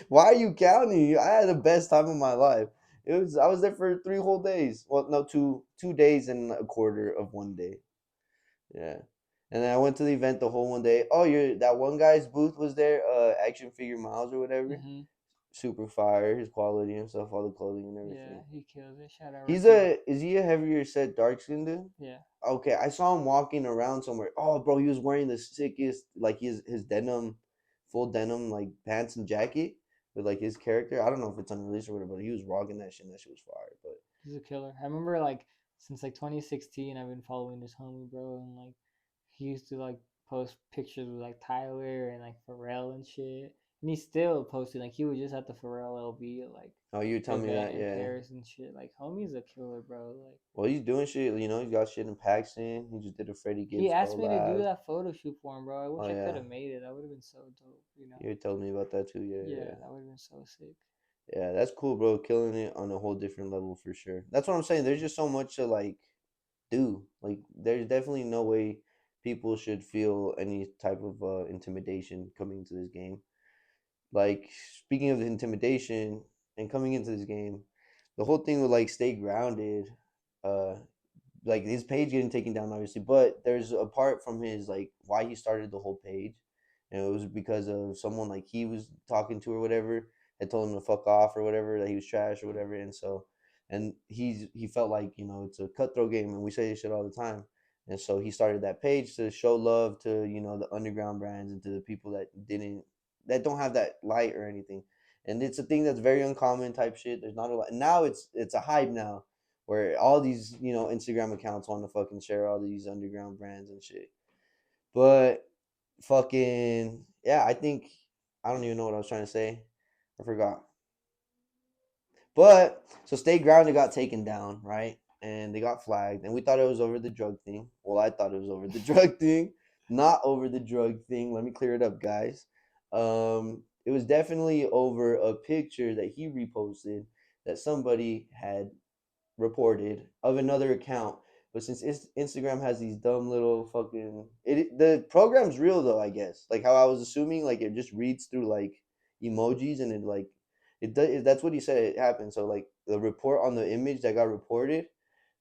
[SPEAKER 2] Why are you counting? I had the best time of my life. I was there for 3 whole days. Well, no, two days and a quarter of one day. Yeah. And then I went to the event the whole one day. Oh, you're that one guy's booth was there, Action Figure Miles or whatever.
[SPEAKER 1] Mm-hmm.
[SPEAKER 2] Super fire, his quality and stuff, all the clothing and
[SPEAKER 1] Yeah,
[SPEAKER 2] everything.
[SPEAKER 1] he kills it. Shout out
[SPEAKER 2] He's
[SPEAKER 1] Ricky.
[SPEAKER 2] is he a heavier set dark skinned dude?
[SPEAKER 1] Yeah.
[SPEAKER 2] Okay, I saw him walking around somewhere. Oh, bro, he was wearing the sickest, like his denim, full denim like pants and jacket with like his character. I don't know if it's unreleased or whatever, but he was rocking that shit. And that shit was fire. But
[SPEAKER 1] He's a killer. I remember like since like 2016, I've been following this homie, bro, and like he used to like post pictures with like Tyler and like Pharrell and shit. And he's still posting. Like he was just at the Pharrell LB like
[SPEAKER 2] oh, you tell me
[SPEAKER 1] event
[SPEAKER 2] that,
[SPEAKER 1] in
[SPEAKER 2] yeah.
[SPEAKER 1] Paris and shit. Like homie's a killer, bro. Like
[SPEAKER 2] Well, he's doing shit. You know, he's got shit in Paxton. He just did a Freddie
[SPEAKER 1] he
[SPEAKER 2] Gibbs
[SPEAKER 1] asked me to do
[SPEAKER 2] collab.
[SPEAKER 1] that photo shoot for him, bro. I wish
[SPEAKER 2] Oh
[SPEAKER 1] I could
[SPEAKER 2] yeah,
[SPEAKER 1] have made it. That would have been so dope, you know.
[SPEAKER 2] you told me about that too. Yeah,
[SPEAKER 1] Yeah,
[SPEAKER 2] yeah.
[SPEAKER 1] that would have been so sick.
[SPEAKER 2] Yeah, that's cool, bro. Killing it on a whole different level for sure. That's what I'm saying. There's just so much to like do. Like, there's definitely no way people should feel any type of intimidation coming into this game. Like, speaking of the intimidation and coming into this game, the whole thing with like stay grounded, uh, like his page getting taken down, obviously, but there's a part from his like why he started the whole page, and it was because of someone like he was talking to or whatever had told him to fuck off or whatever, that he was trash or whatever, and so and he felt like, you know, it's a cutthroat game and we say this shit all the time, and so he started that page to show love to, you know, the underground brands and to the people that don't have that light or anything, and it's a thing that's very uncommon type shit. There's not a lot now. It's a hype now where all these, you know, Instagram accounts want to fucking share all these underground brands and shit. But fucking yeah, I think I don't even know what I was trying to say. I forgot. But so Stay Grounded got taken down, right? And they got flagged, and we thought it was over the drug thing. Well, I thought it was over the drug thing, not over the drug thing. Let me clear it up, guys. It was definitely over a picture that he reposted that somebody had reported of another account. But since Instagram has these dumb little fucking the program's real though, I guess. Like how I was assuming, like it just reads through like emojis and it like it does. That's what he said it happened. So like the report on the image that got reported,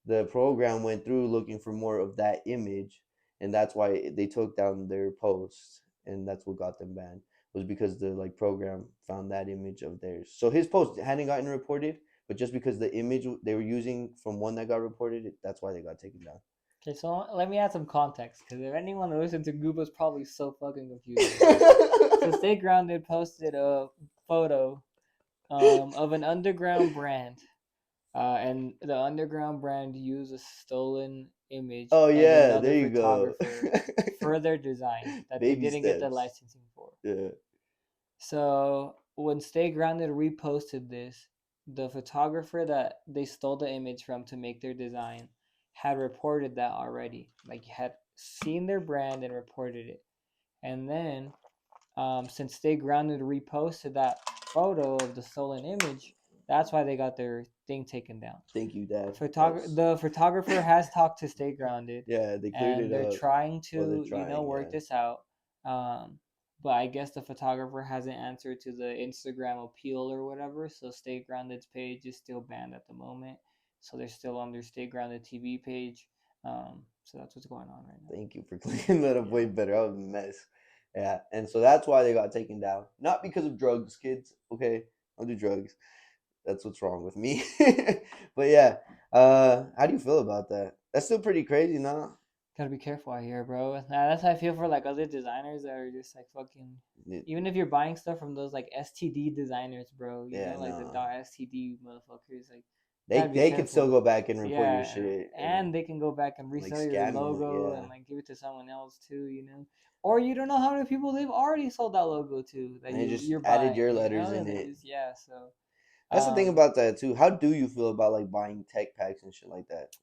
[SPEAKER 2] the program went through looking for more of that image, and that's why they took down their post, and that's what got them banned. Was because the like program found that image of theirs. So his post hadn't gotten reported, but just because the image they were using from one that got reported, that's why they got taken down.
[SPEAKER 1] Okay, so let me add some context, because if anyone that listens to Google is probably so fucking confused. So Stay Grounded posted a photo of an underground brand, and the underground brand used a stolen image
[SPEAKER 2] Oh
[SPEAKER 1] of
[SPEAKER 2] yeah,
[SPEAKER 1] another
[SPEAKER 2] there you go.
[SPEAKER 1] photographer for their design that they
[SPEAKER 2] Baby
[SPEAKER 1] didn't get the
[SPEAKER 2] steps.
[SPEAKER 1] licensing for.
[SPEAKER 2] Yeah.
[SPEAKER 1] So when Stay Grounded reposted this, the photographer that they stole the image from to make their design had reported that already. Like had seen their brand and reported it. And then since Stay Grounded reposted that photo of the stolen image, that's why they got their thing taken down.
[SPEAKER 2] Thank you, Dad.
[SPEAKER 1] The photographer has talked to Stay Grounded,
[SPEAKER 2] Yeah, they cleared
[SPEAKER 1] and
[SPEAKER 2] it
[SPEAKER 1] they're
[SPEAKER 2] up.
[SPEAKER 1] trying
[SPEAKER 2] Well, they're
[SPEAKER 1] to,
[SPEAKER 2] trying,
[SPEAKER 1] work
[SPEAKER 2] yeah.
[SPEAKER 1] this out. But I guess the photographer hasn't answered to the Instagram appeal or whatever, so Stay Grounded's page is still banned at the moment. So they're still on their Stay Grounded TV page. So that's what's going on right now.
[SPEAKER 2] Thank you for clearing that up way better. I was a mess. Yeah, and so that's why they got taken down. Not because of drugs, kids. Okay, I'll do drugs. That's what's wrong with me. But yeah, how do you feel about that? That's still pretty crazy, nah?
[SPEAKER 1] Gotta be careful out here, bro. Nah, that's how I feel for like other designers that are just like fucking. Even if you're buying stuff from those like STD designers, bro,
[SPEAKER 2] Yeah,
[SPEAKER 1] like the
[SPEAKER 2] no.
[SPEAKER 1] .std motherfuckers, like
[SPEAKER 2] They
[SPEAKER 1] gotta be
[SPEAKER 2] they could still
[SPEAKER 1] careful.
[SPEAKER 2] go back and report your
[SPEAKER 1] Yeah,
[SPEAKER 2] shit
[SPEAKER 1] and they can go back and
[SPEAKER 2] like
[SPEAKER 1] resell your
[SPEAKER 2] scam you.
[SPEAKER 1] logo
[SPEAKER 2] Yeah,
[SPEAKER 1] and like give it to someone else too, Or you don't know how many people they've already sold that logo to that
[SPEAKER 2] and they just
[SPEAKER 1] you're
[SPEAKER 2] added
[SPEAKER 1] buying,
[SPEAKER 2] your letters
[SPEAKER 1] and
[SPEAKER 2] in
[SPEAKER 1] they
[SPEAKER 2] it.
[SPEAKER 1] just so
[SPEAKER 2] That's the thing
[SPEAKER 1] um
[SPEAKER 2] about that too. How do you feel about like buying tech packs and shit like that?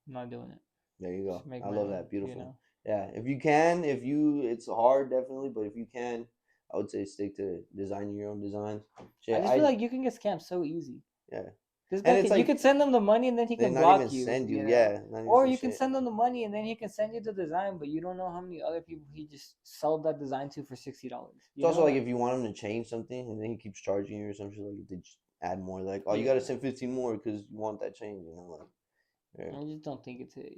[SPEAKER 1] I'm not doing it.
[SPEAKER 2] There you go.
[SPEAKER 1] Just make
[SPEAKER 2] I
[SPEAKER 1] my
[SPEAKER 2] love
[SPEAKER 1] own,
[SPEAKER 2] that. Beautiful. Yeah, if you can, it's hard definitely, but if you can, I would say stick to designing your own designs.
[SPEAKER 1] I
[SPEAKER 2] Shit,
[SPEAKER 1] just feel like you can get scammed so easy.
[SPEAKER 2] yeah,
[SPEAKER 1] This
[SPEAKER 2] and
[SPEAKER 1] guy
[SPEAKER 2] it's
[SPEAKER 1] can, you
[SPEAKER 2] like
[SPEAKER 1] can send him the money and then he
[SPEAKER 2] they
[SPEAKER 1] can
[SPEAKER 2] not even
[SPEAKER 1] block you,
[SPEAKER 2] send you. Yeah, not even
[SPEAKER 1] Or
[SPEAKER 2] say
[SPEAKER 1] you can
[SPEAKER 2] shit.
[SPEAKER 1] send him the money and then he can send you the design, but you don't know how many other people he just sold that design to for $60.
[SPEAKER 2] It's also like if you want him to change something and then he keeps charging you or some shit, like if they just add more, like oh you got to send 15 more because you want that change, like yeah,
[SPEAKER 1] I just don't think it's it.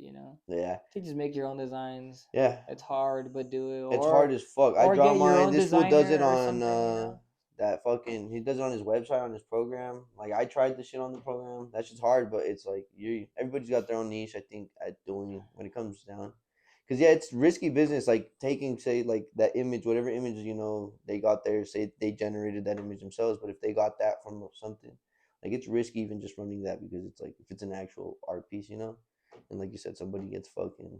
[SPEAKER 2] yeah,
[SPEAKER 1] To just make your own designs.
[SPEAKER 2] yeah.
[SPEAKER 1] It's hard, but do it.
[SPEAKER 2] It's hard as fuck. I
[SPEAKER 1] Or
[SPEAKER 2] draw
[SPEAKER 1] get your
[SPEAKER 2] mine.
[SPEAKER 1] own
[SPEAKER 2] This fool does it
[SPEAKER 1] designer or
[SPEAKER 2] on
[SPEAKER 1] something.
[SPEAKER 2] that fucking. He does it on his website on his program. Like I tried the shit on the program. That shit's hard, but it's like you. Everybody's got their own niche. I think at doing when it comes down, because yeah, it's risky business. Like taking say like that image, whatever image they got there. Say they generated that image themselves, but if they got that from something, like it's risky even just running that because it's like if it's an actual art piece, and like you said, somebody gets fucking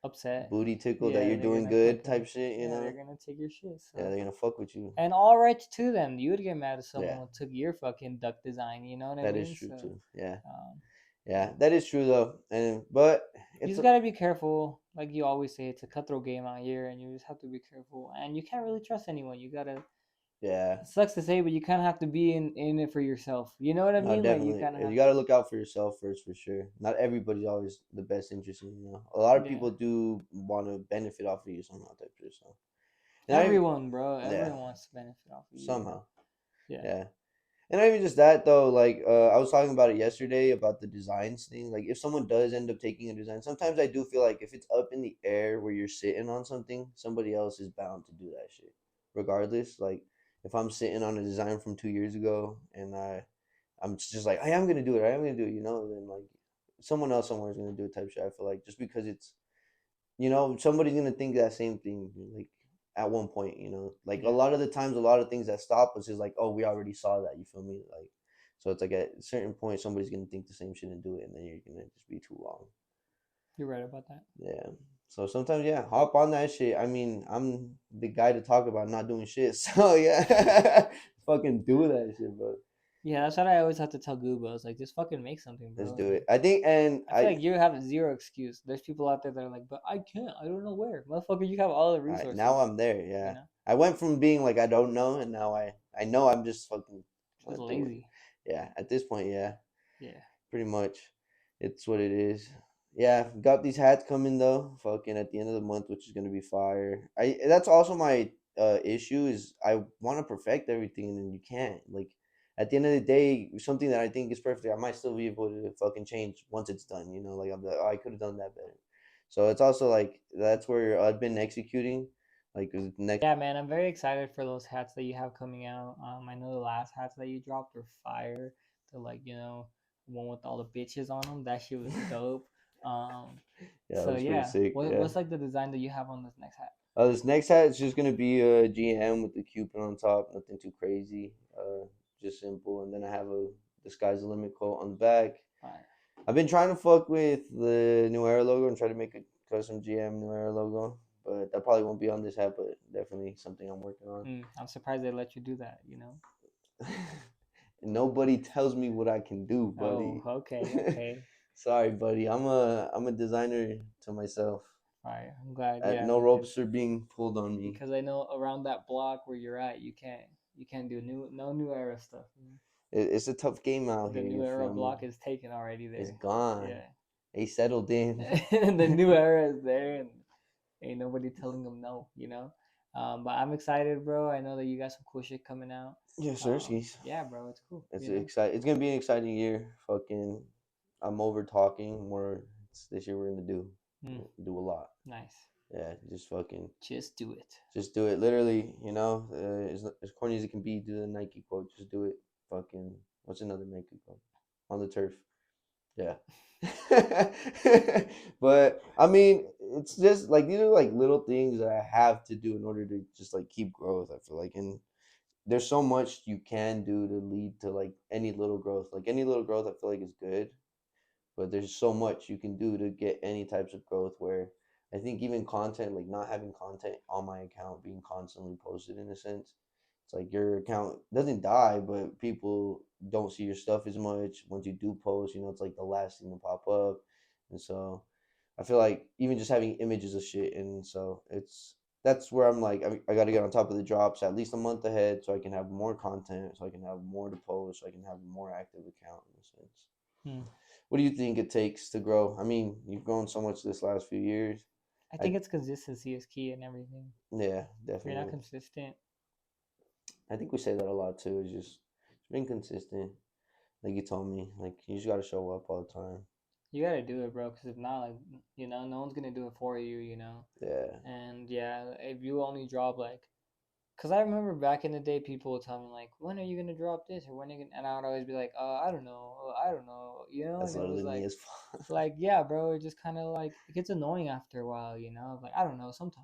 [SPEAKER 1] Upset.
[SPEAKER 2] booty tickled that
[SPEAKER 1] Yeah,
[SPEAKER 2] you're
[SPEAKER 1] they're
[SPEAKER 2] doing
[SPEAKER 1] gonna
[SPEAKER 2] good
[SPEAKER 1] fucking
[SPEAKER 2] type shit,
[SPEAKER 1] they're gonna take your shit.
[SPEAKER 2] Yeah,
[SPEAKER 1] So
[SPEAKER 2] they're gonna fuck with you.
[SPEAKER 1] and all rights to them. You would get mad if someone
[SPEAKER 2] Yeah,
[SPEAKER 1] took your fucking duck design. You know what I
[SPEAKER 2] that is
[SPEAKER 1] mean?
[SPEAKER 2] true
[SPEAKER 1] So
[SPEAKER 2] too. Yeah,
[SPEAKER 1] um,
[SPEAKER 2] yeah, that is true though. And but
[SPEAKER 1] you
[SPEAKER 2] it's
[SPEAKER 1] just gotta be careful. Like you always say, it's a cutthroat game out here, and you just have to be careful. And you can't really trust anyone. You gotta.
[SPEAKER 2] yeah,
[SPEAKER 1] It sucks to say, but you kind of have to be in it for yourself. You know what I
[SPEAKER 2] no,
[SPEAKER 1] mean? Like you
[SPEAKER 2] definitely.
[SPEAKER 1] kind of
[SPEAKER 2] You
[SPEAKER 1] have
[SPEAKER 2] gotta
[SPEAKER 1] to.
[SPEAKER 2] look out for yourself first, for sure. Not everybody's always the best interest in you. A lot of
[SPEAKER 1] Yeah.
[SPEAKER 2] people do want to benefit off of you somehow, type shit. So,
[SPEAKER 1] Everyone, bro.
[SPEAKER 2] yeah,
[SPEAKER 1] Everyone wants to benefit off of you.
[SPEAKER 2] somehow,
[SPEAKER 1] Yeah.
[SPEAKER 2] yeah. And not even just that though, like I was talking about it yesterday about the designs thing. Like if someone does end up taking a design, sometimes I do feel like if it's up in the air where you're sitting on something, somebody else is bound to do that shit. Regardless, like if I'm sitting on a design from 2 years ago and I'm just like I am gonna do it, I am gonna do it, then like someone else somewhere is gonna do it type shit. I feel like just because it's somebody's gonna think that same thing like at one point, like a
[SPEAKER 1] Yeah.
[SPEAKER 2] lot of the times a lot of things that stop us is like, oh, we already saw that, you feel me, like so it's like at a certain point somebody's gonna think the same shit and do it and then you're gonna just be too long.
[SPEAKER 1] You're right about that.
[SPEAKER 2] Yeah, So sometimes, yeah, hop on that shit. I mean, I'm the guy to talk about not doing shit. So yeah, fucking do that shit, bro.
[SPEAKER 1] Yeah, that's what I always have to tell Gooba. It's like, just fucking make something,
[SPEAKER 2] Let's
[SPEAKER 1] bro.
[SPEAKER 2] do
[SPEAKER 1] Like,
[SPEAKER 2] it. I think, and
[SPEAKER 1] I feel like you have zero excuse. There's people out there that are like, but I can't. I don't know where. Motherfucker, you have all the
[SPEAKER 2] now
[SPEAKER 1] resources.
[SPEAKER 2] I'm there.
[SPEAKER 1] You
[SPEAKER 2] Yeah,
[SPEAKER 1] know,
[SPEAKER 2] I went from being like I don't know, and now I know. I'm just fucking
[SPEAKER 1] just
[SPEAKER 2] gonna do it.
[SPEAKER 1] lazy.
[SPEAKER 2] Yeah, at this point, yeah,
[SPEAKER 1] Yeah.
[SPEAKER 2] pretty much, it's what it is. Yeah, got these hats coming though. Fucking at the end of the month, which is gonna be fire. I That's also my issue is I want to perfect everything and you can't. Like at the end of the day, something that I think is perfect, I might still be able to fucking change once it's done. You know, like I'm like, oh, I could have done that better. So it's also like that's where I've been executing. Like next,
[SPEAKER 1] Yeah, man, I'm very excited for those hats that you have coming out. I know the last hats that you dropped were fire. The like, one with all the bitches on them. That shit was dope. Um,
[SPEAKER 2] yeah, it
[SPEAKER 1] so
[SPEAKER 2] was pretty
[SPEAKER 1] yeah,
[SPEAKER 2] sick. Yeah.
[SPEAKER 1] what's like the design that you have on this next hat?
[SPEAKER 2] This next hat is just gonna be a GM with the Cupid on top, nothing too crazy, just simple. And then I have a the sky's the limit quote on the back.
[SPEAKER 1] Fire.
[SPEAKER 2] I've been trying to fuck with the New Era logo and try to make a custom GM New Era logo, but that probably won't be on this hat, but definitely something I'm working on.
[SPEAKER 1] I'm surprised they let you do that. You know.
[SPEAKER 2] Nobody tells me what I can do,
[SPEAKER 1] Oh,
[SPEAKER 2] buddy.
[SPEAKER 1] okay, okay.
[SPEAKER 2] Sorry, buddy. I'm a designer to myself.
[SPEAKER 1] Fire. I'm glad. Yeah,
[SPEAKER 2] No ropes are being pulled on me.
[SPEAKER 1] because I know around that block where you're at, you can't do no new era stuff.
[SPEAKER 2] It's a tough game out
[SPEAKER 1] The
[SPEAKER 2] here.
[SPEAKER 1] new
[SPEAKER 2] You
[SPEAKER 1] era
[SPEAKER 2] feel me?
[SPEAKER 1] block is taken already
[SPEAKER 2] It's
[SPEAKER 1] there.
[SPEAKER 2] gone.
[SPEAKER 1] Yeah.
[SPEAKER 2] They settled in.
[SPEAKER 1] The new era is there, and ain't nobody telling them no. But I'm excited, bro. I know that you got some cool shit coming out.
[SPEAKER 2] Yes, sir. Skis.
[SPEAKER 1] Yeah, bro, it's cool.
[SPEAKER 2] It's exciting. It's gonna be an exciting year. Fucking, I'm over talking more. This year we're gonna
[SPEAKER 1] Mm,
[SPEAKER 2] do a lot.
[SPEAKER 1] nice.
[SPEAKER 2] Yeah, just fucking,
[SPEAKER 1] Just do it.
[SPEAKER 2] just do it. Literally, as corny as it can be, do the Nike quote. Just do it. Fucking, what's another Nike quote? On the turf. Yeah. But I mean, it's just like these are like little things that I have to do in order to just like keep growth. I feel like, and there's so much you can do to lead to like any little growth. Like any little growth, I feel like is good, but there's so much you can do to get any types of growth. Where I think even content, like not having content on my account being constantly posted in a sense, it's like your account doesn't die, but people don't see your stuff as much. Once you do post, it's like the last thing to pop up, and so I feel like even just having images of shit, and so that's where I'm like I got to get on top of the drops at least a month ahead, so I can have more content, so I can have more to post, so I can have a more active account in a sense.
[SPEAKER 1] Hmm.
[SPEAKER 2] What do you think it takes to grow? I mean, you've grown so much this last few years.
[SPEAKER 1] I
[SPEAKER 2] I
[SPEAKER 1] think it's consistency is key in everything.
[SPEAKER 2] Yeah,
[SPEAKER 1] If you're not
[SPEAKER 2] definitely.
[SPEAKER 1] consistent,
[SPEAKER 2] I think we say that a lot too. Is just being consistent. Like you told me, like you just gotta show up all the time.
[SPEAKER 1] you gotta do it, bro. Because if not, like, no one's gonna do it for you.
[SPEAKER 2] Yeah,
[SPEAKER 1] And yeah, if you only drop like, cause I remember back in the day, people would tell me like, "When are you gonna drop this?" or "When are you gonna?" And I would always be like, I don't know, I don't know,"
[SPEAKER 2] that's
[SPEAKER 1] And it was
[SPEAKER 2] literally me as fuck.
[SPEAKER 1] like, yeah, bro, it just kind of like it gets annoying after a while, Like I don't know, sometime.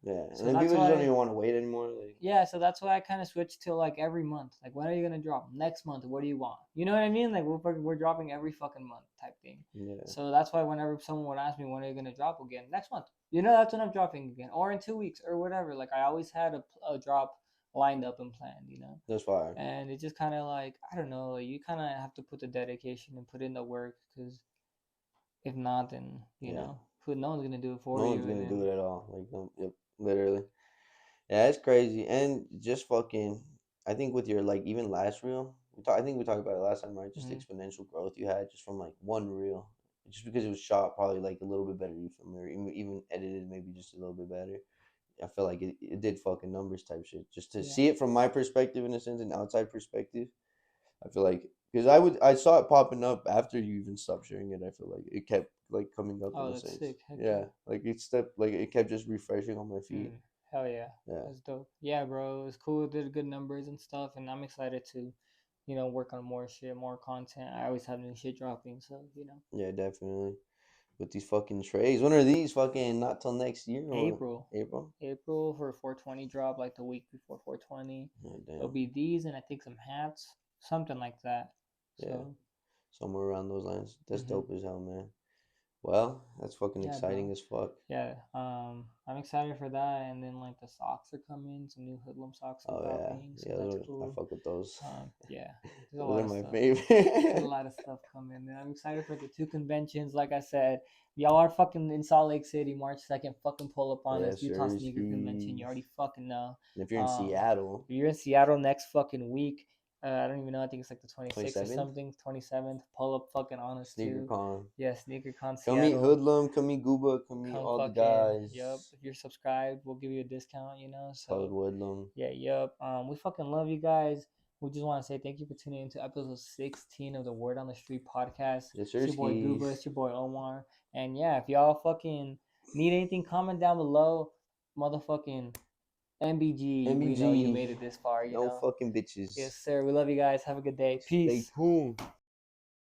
[SPEAKER 2] Yeah, and
[SPEAKER 1] So
[SPEAKER 2] then
[SPEAKER 1] that's
[SPEAKER 2] people just don't
[SPEAKER 1] why,
[SPEAKER 2] even want to wait anymore. Like,
[SPEAKER 1] yeah, so that's why I kind of switched to like every month. Like, when are you gonna drop? Next month. What do you want? You know what I mean? Like we're dropping every fucking month type thing.
[SPEAKER 2] yeah,
[SPEAKER 1] So that's why whenever someone would ask me when are you gonna drop again, next month. That's when I'm dropping again, or in 2 weeks, or whatever. Like I always had a drop lined up and planned.
[SPEAKER 2] that's fire.
[SPEAKER 1] And it just kind of like I don't know. Like, you kind of have to put the dedication and put in the work, because if not, then
[SPEAKER 2] Yeah,
[SPEAKER 1] who no one's gonna do it for
[SPEAKER 2] no
[SPEAKER 1] you,
[SPEAKER 2] one's
[SPEAKER 1] and
[SPEAKER 2] gonna do
[SPEAKER 1] then
[SPEAKER 2] it at all. Like, no, yep, literally. Yeah, it's crazy, and just fucking. I think with your like even last reel, I think we talked about it last time, right? Just
[SPEAKER 1] mhm.
[SPEAKER 2] exponential growth you had just from like one reel, just because it was shot probably like a little bit better. You feel me? Or even edited maybe just a little bit better. I feel like it did fucking numbers type shit. Just to
[SPEAKER 1] Yeah.
[SPEAKER 2] see it from my perspective, in a sense, an outside perspective, I feel like because I saw it popping up after you even stopped sharing it. I feel like it kept like coming up in
[SPEAKER 1] Oh,
[SPEAKER 2] a
[SPEAKER 1] that's
[SPEAKER 2] sense.
[SPEAKER 1] sick. Heck yeah.
[SPEAKER 2] Yeah, like it kept just refreshing on my feed.
[SPEAKER 1] Hell yeah.
[SPEAKER 2] Yeah,
[SPEAKER 1] That's dope. Yeah, bro. It was cool. It did good numbers and stuff, and I'm excited to, work on more shit, more content. I always have new shit dropping, so.
[SPEAKER 2] yeah, definitely. With these fucking trays, when are these fucking? Not till next year or
[SPEAKER 1] April.
[SPEAKER 2] April?
[SPEAKER 1] April for 420 drop, like the week before 420.
[SPEAKER 2] Oh,
[SPEAKER 1] It'll
[SPEAKER 2] damn.
[SPEAKER 1] be these and I think some hats, something like that.
[SPEAKER 2] Yeah,
[SPEAKER 1] So,
[SPEAKER 2] somewhere around those lines. That's
[SPEAKER 1] hmm
[SPEAKER 2] dope as hell, man. Well, that's fucking
[SPEAKER 1] Yeah,
[SPEAKER 2] exciting
[SPEAKER 1] bro.
[SPEAKER 2] as fuck.
[SPEAKER 1] Yeah, I'm excited for that, and then like the socks are coming, some new hoodlum socks are
[SPEAKER 2] Oh yeah,
[SPEAKER 1] dropping, so
[SPEAKER 2] yeah.
[SPEAKER 1] that's
[SPEAKER 2] I
[SPEAKER 1] cool.
[SPEAKER 2] fuck with those.
[SPEAKER 1] Yeah, there's a
[SPEAKER 2] Those
[SPEAKER 1] lot
[SPEAKER 2] are
[SPEAKER 1] of
[SPEAKER 2] my
[SPEAKER 1] stuff. There's a
[SPEAKER 2] favorite.
[SPEAKER 1] lot of stuff coming, and I'm excited for the two conventions. Like I said, y'all are fucking in Salt Lake City, March 2nd. Fucking pull up on us,
[SPEAKER 2] Yes,
[SPEAKER 1] Utah
[SPEAKER 2] sir.
[SPEAKER 1] Sneaker Convention. You already fucking know.
[SPEAKER 2] And if you're in
[SPEAKER 1] Um,
[SPEAKER 2] Seattle,
[SPEAKER 1] if you're in Seattle next fucking week, I don't even know. I think it's like the 26th or
[SPEAKER 2] 27th,
[SPEAKER 1] something, 27th. Pull up fucking on us
[SPEAKER 2] Sneaker
[SPEAKER 1] too.
[SPEAKER 2] Con.
[SPEAKER 1] Yeah, SneakerCon
[SPEAKER 2] Come meet
[SPEAKER 1] Seattle.
[SPEAKER 2] Hoodlum, come meet Gooba, come meet
[SPEAKER 1] Come
[SPEAKER 2] all the
[SPEAKER 1] fucking yup.
[SPEAKER 2] guys.
[SPEAKER 1] If you're subscribed, we'll give you a discount. You know,
[SPEAKER 2] Solid
[SPEAKER 1] so
[SPEAKER 2] Woodlum.
[SPEAKER 1] yeah, yup. We fucking love you guys. We just want to say thank you for tuning into episode 16 of the Word on the Street podcast.
[SPEAKER 2] Yes, sir,
[SPEAKER 1] It's your boy
[SPEAKER 2] skis.
[SPEAKER 1] Gooba. It's your boy Omar. And yeah, if y'all fucking need anything, comment down below. Motherfucking MBG, we know you
[SPEAKER 2] MBG.
[SPEAKER 1] made it this far. You
[SPEAKER 2] No
[SPEAKER 1] know.
[SPEAKER 2] fucking bitches.
[SPEAKER 1] Yes, sir. We love you guys. Have a good day.
[SPEAKER 2] Stay
[SPEAKER 1] Peace.
[SPEAKER 2] tuned.